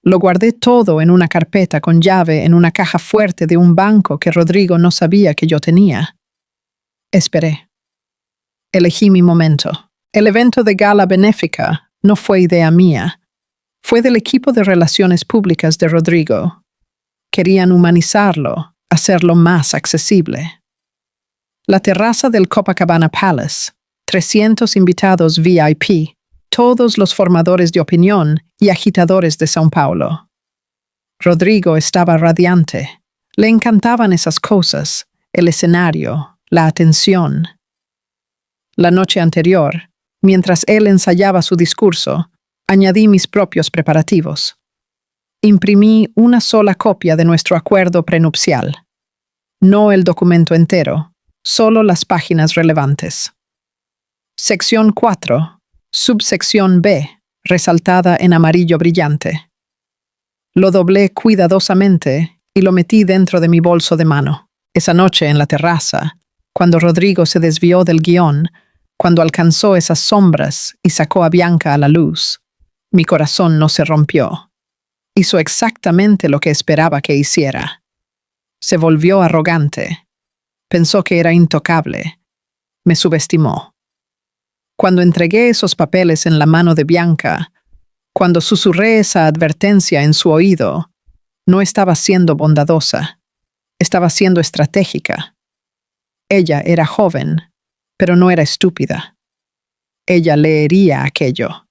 Lo guardé todo en una carpeta con llave en una caja fuerte de un banco que Rodrigo no sabía que yo tenía. Esperé. Elegí mi momento. El evento de gala benéfica no fue idea mía. Fue del equipo de relaciones públicas de Rodrigo. Querían humanizarlo, hacerlo más accesible. La terraza del Copacabana Palace, 300 invitados VIP, todos los formadores de opinión y agitadores de São Paulo. Rodrigo estaba radiante. Le encantaban esas cosas, el escenario, la atención. La noche anterior, mientras él ensayaba su discurso, añadí mis propios preparativos. Imprimí una sola copia de nuestro acuerdo prenupcial. No el documento entero, solo las páginas relevantes. Sección 4. Subsección B, resaltada en amarillo brillante. Lo doblé cuidadosamente y lo metí dentro de mi bolso de mano. Esa noche en la terraza, cuando Rodrigo se desvió del guión, cuando alcanzó esas sombras y sacó a Bianca a la luz, mi corazón no se rompió. Hizo exactamente lo que esperaba que hiciera. Se volvió arrogante. Pensó que era intocable. Me subestimó. Cuando entregué esos papeles en la mano de Bianca, cuando susurré esa advertencia en su oído, no estaba siendo bondadosa, estaba siendo estratégica. Ella era joven, pero no era estúpida. Ella leería aquello.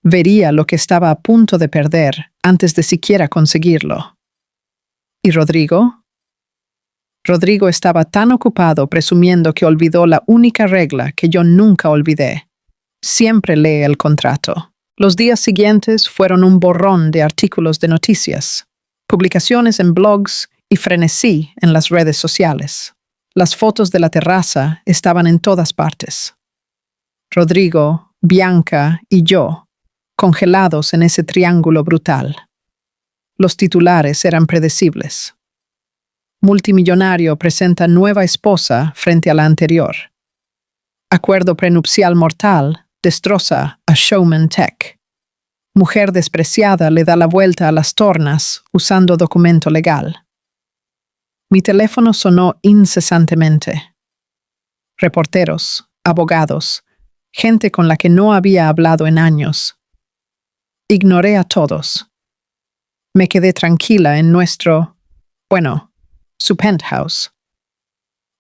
Vería lo que estaba a punto de perder antes de siquiera conseguirlo. ¿Y Rodrigo? Rodrigo estaba tan ocupado presumiendo que olvidó la única regla que yo nunca olvidé. Siempre lee el contrato. Los días siguientes fueron un borrón de artículos de noticias, publicaciones en blogs y frenesí en las redes sociales. Las fotos de la terraza estaban en todas partes. Rodrigo, Bianca y yo, congelados en ese triángulo brutal. Los titulares eran predecibles. Multimillonario presenta nueva esposa frente a la anterior. Acuerdo prenupcial mortal destroza a Showman Tech. Mujer despreciada le da la vuelta a las tornas usando documento legal. Mi teléfono sonó incesantemente. Reporteros, abogados, gente con la que no había hablado en años. Ignoré a todos. Me quedé tranquila en su penthouse.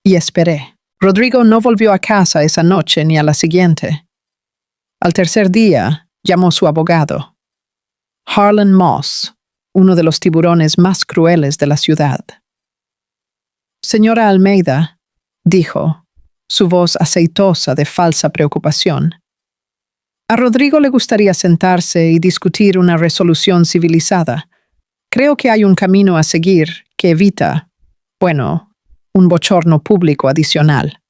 Y esperé. Rodrigo no volvió a casa esa noche ni a la siguiente. Al tercer día, Llamó su abogado. Harlan Moss, uno de los tiburones más crueles de la ciudad. Señora Almeida, dijo, su voz aceitosa de falsa preocupación. A Rodrigo le gustaría sentarse y discutir una resolución civilizada. Creo que hay un camino a seguir que evita, bueno, un bochorno público adicional.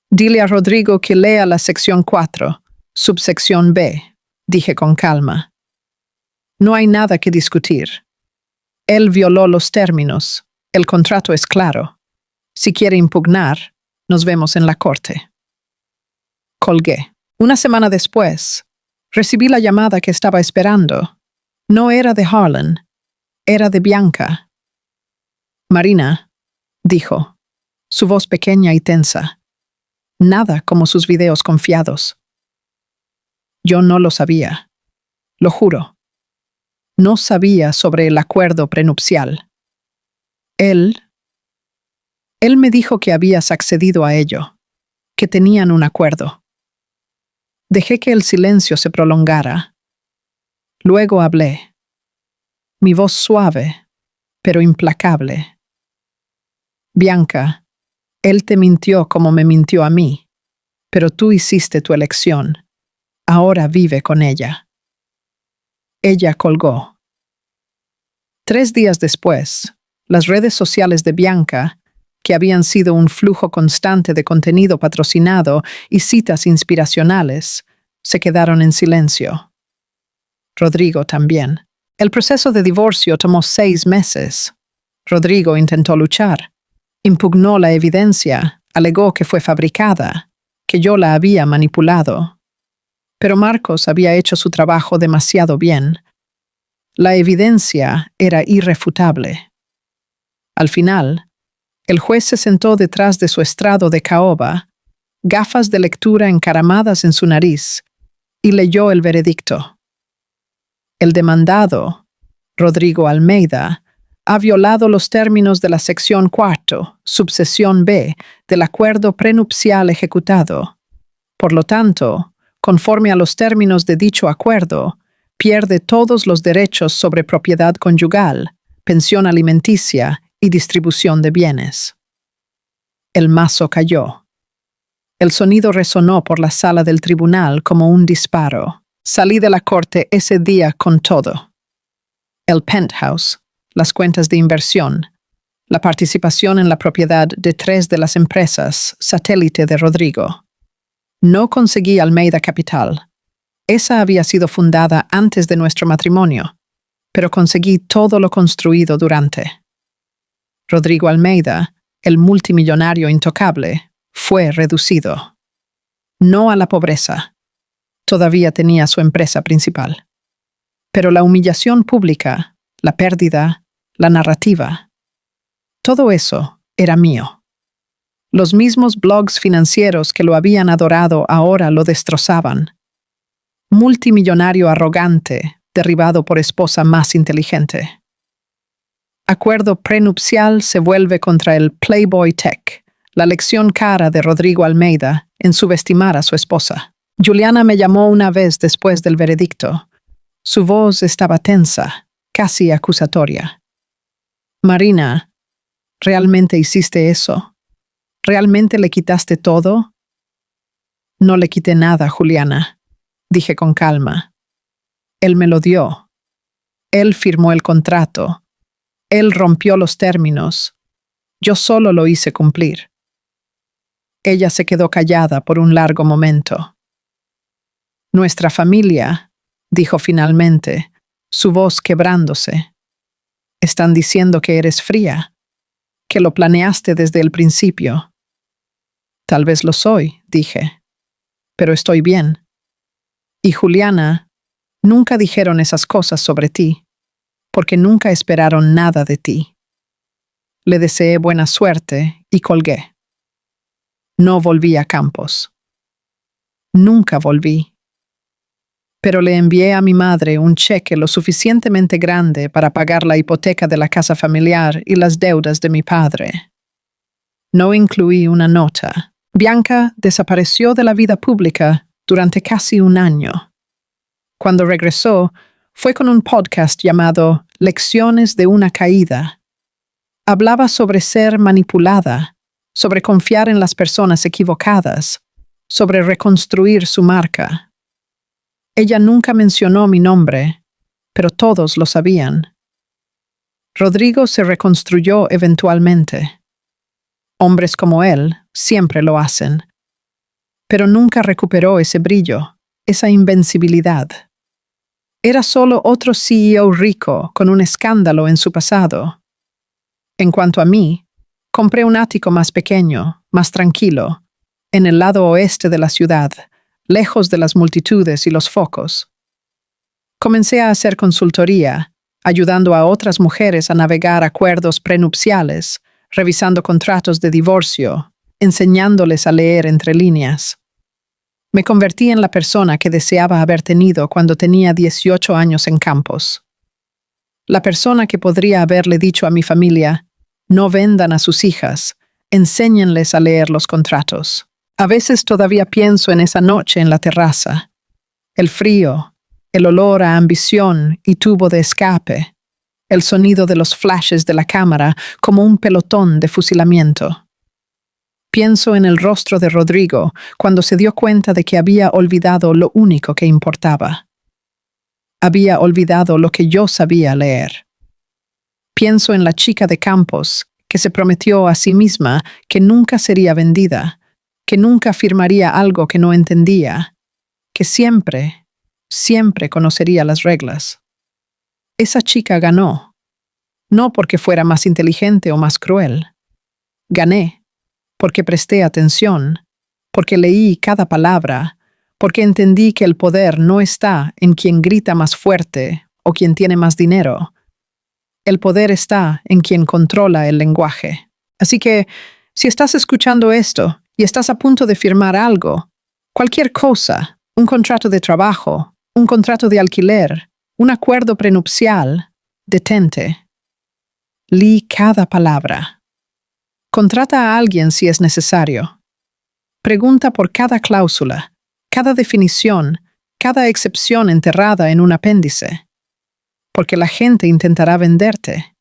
Dile a Rodrigo que lea la sección 4, subsección B, dije con calma. No hay nada que discutir. Él violó los términos. El contrato es claro. Si quiere impugnar, nos vemos en la corte. Colgué. Una semana después, recibí la llamada que estaba esperando. No era de Harlan, era de Bianca. Marina, dijo, su voz pequeña y tensa. Nada como sus videos confiados. Yo no lo sabía. Lo juro. No sabía sobre el acuerdo prenupcial. Él me dijo que habías accedido a ello, que tenían un acuerdo. Dejé que el silencio se prolongara. Luego hablé. Mi voz suave, pero implacable. Bianca, él te mintió como me mintió a mí, pero tú hiciste tu elección. Ahora vive con ella. Ella colgó. 3 días después, las redes sociales de Bianca, que habían sido un flujo constante de contenido patrocinado y citas inspiracionales, se quedaron en silencio. Rodrigo también. El proceso de divorcio tomó 6 meses. Rodrigo intentó luchar. Impugnó la evidencia, alegó que fue fabricada, que yo la había manipulado. Pero Marcos había hecho su trabajo demasiado bien. La evidencia era irrefutable. Al final, el juez se sentó detrás de su estrado de caoba, gafas de lectura encaramadas en su nariz, y leyó el veredicto. El demandado, Rodrigo Almeida, ha violado los términos de la sección 4, subsección B, del acuerdo prenupcial ejecutado. Por lo tanto, conforme a los términos de dicho acuerdo, pierde todos los derechos sobre propiedad conyugal, pensión alimenticia y distribución de bienes. El mazo cayó. El sonido resonó por la sala del tribunal como un disparo. Salí de la corte ese día con todo. El penthouse, las cuentas de inversión, la participación en la propiedad de 3 de las empresas satélite de Rodrigo. No conseguí Almeida Capital. Esa había sido fundada antes de nuestro matrimonio, pero conseguí todo lo construido durante. Rodrigo Almeida, el multimillonario intocable, fue reducido. No a la pobreza. Todavía tenía su empresa principal. Pero la humillación pública, la pérdida, la narrativa, todo eso era mío. Los mismos blogs financieros que lo habían adorado ahora lo destrozaban. Multimillonario arrogante, derribado por esposa más inteligente. Acuerdo prenupcial se vuelve contra el Playboy Tech, la lección cara de Rodrigo Almeida en subestimar a su esposa. Juliana me llamó una vez después del veredicto. Su voz estaba tensa, casi acusatoria. Marina, ¿realmente hiciste eso? ¿Realmente le quitaste todo? No le quité nada, Juliana, dije con calma. Él me lo dio. Él firmó el contrato. Él rompió los términos. Yo solo lo hice cumplir. Ella se quedó callada por un largo momento. Nuestra familia, dijo finalmente, su voz quebrándose. Están diciendo que eres fría, que lo planeaste desde el principio. Tal vez lo soy, dije, pero estoy bien. Y Juliana, nunca dijeron esas cosas sobre ti, porque nunca esperaron nada de ti. Le deseé buena suerte y colgué. No volví a Campos. Nunca volví. Pero le envié a mi madre un cheque lo suficientemente grande para pagar la hipoteca de la casa familiar y las deudas de mi padre. No incluí una nota. Bianca desapareció de la vida pública durante casi un año. Cuando regresó, fue con un podcast llamado Lecciones de una caída. Hablaba sobre ser manipulada, sobre confiar en las personas equivocadas, sobre reconstruir su marca. Ella nunca mencionó mi nombre, pero todos lo sabían. Rodrigo se reconstruyó eventualmente. Hombres como él siempre lo hacen. Pero nunca recuperó ese brillo, esa invencibilidad. Era solo otro CEO rico con un escándalo en su pasado. En cuanto a mí, compré un ático más pequeño, más tranquilo, en el lado oeste de la ciudad, lejos de las multitudes y los focos. Comencé a hacer consultoría, ayudando a otras mujeres a navegar acuerdos prenupciales, revisando contratos de divorcio, enseñándoles a leer entre líneas. Me convertí en la persona que deseaba haber tenido cuando tenía 18 años en Campos. La persona que podría haberle dicho a mi familia, no vendan a sus hijas, enséñenles a leer los contratos. A veces todavía pienso en esa noche en la terraza. El frío, el olor a ambición y tubo de escape, el sonido de los flashes de la cámara como un pelotón de fusilamiento. Pienso en el rostro de Rodrigo cuando se dio cuenta de que había olvidado lo único que importaba. Había olvidado lo que yo sabía leer. Pienso en la chica de Campos que se prometió a sí misma que nunca sería vendida, que nunca firmaría algo que no entendía, que siempre conocería las reglas. Esa chica ganó, no porque fuera más inteligente o más cruel. Gané porque presté atención, porque leí cada palabra, porque entendí que el poder no está en quien grita más fuerte o quien tiene más dinero. El poder está en quien controla el lenguaje. Así que, si estás escuchando esto y estás a punto de firmar algo, cualquier cosa, un contrato de trabajo, un contrato de alquiler, un acuerdo prenupcial, detente. Lee cada palabra. Contrata a alguien si es necesario. Pregunta por cada cláusula, cada definición, cada excepción enterrada en un apéndice. Porque la gente intentará venderte.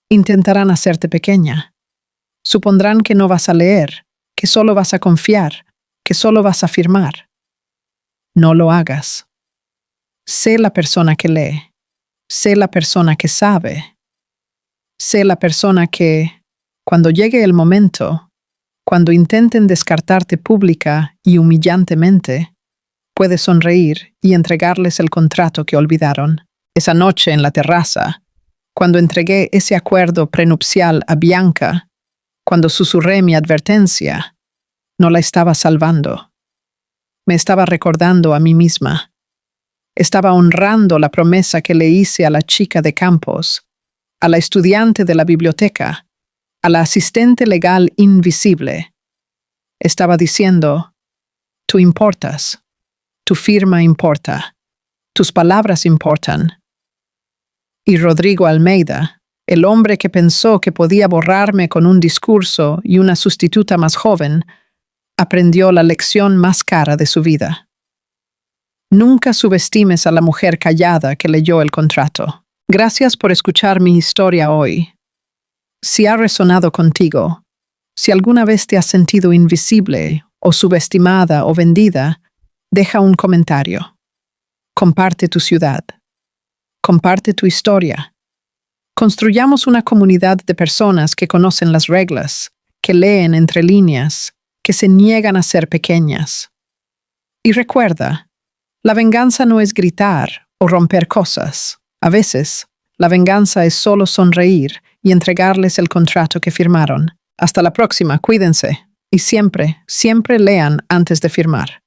Intentarán hacerte pequeña. Supondrán que no vas a leer, que solo vas a confiar, que solo vas a firmar. No lo hagas. Sé la persona que lee. Sé la persona que sabe. Sé la persona que, cuando llegue el momento, cuando intenten descartarte pública y humillantemente, puede sonreír y entregarles el contrato que olvidaron. Esa noche en la terraza, cuando entregué ese acuerdo prenupcial a Bianca, cuando susurré mi advertencia, no la estaba salvando. Me estaba recordando a mí misma. Estaba honrando la promesa que le hice a la chica de Campos, a la estudiante de la biblioteca, a la asistente legal invisible. Estaba diciendo, tú importas, tu firma importa, tus palabras importan. Y Rodrigo Almeida, el hombre que pensó que podía borrarme con un discurso y una sustituta más joven, aprendió la lección más cara de su vida. Nunca subestimes a la mujer callada que leyó el contrato. Gracias por escuchar mi historia hoy. Si ha resonado contigo, si alguna vez te has sentido invisible o subestimada o vendida, deja un comentario. Comparte tu ciudad. Comparte tu historia. Construyamos una comunidad de personas que conocen las reglas, que leen entre líneas, que se niegan a ser pequeñas. Y recuerda, la venganza no es gritar o romper cosas. A veces, la venganza es solo sonreír y entregarles el contrato que firmaron. Hasta la próxima, cuídense. Y siempre lean antes de firmar.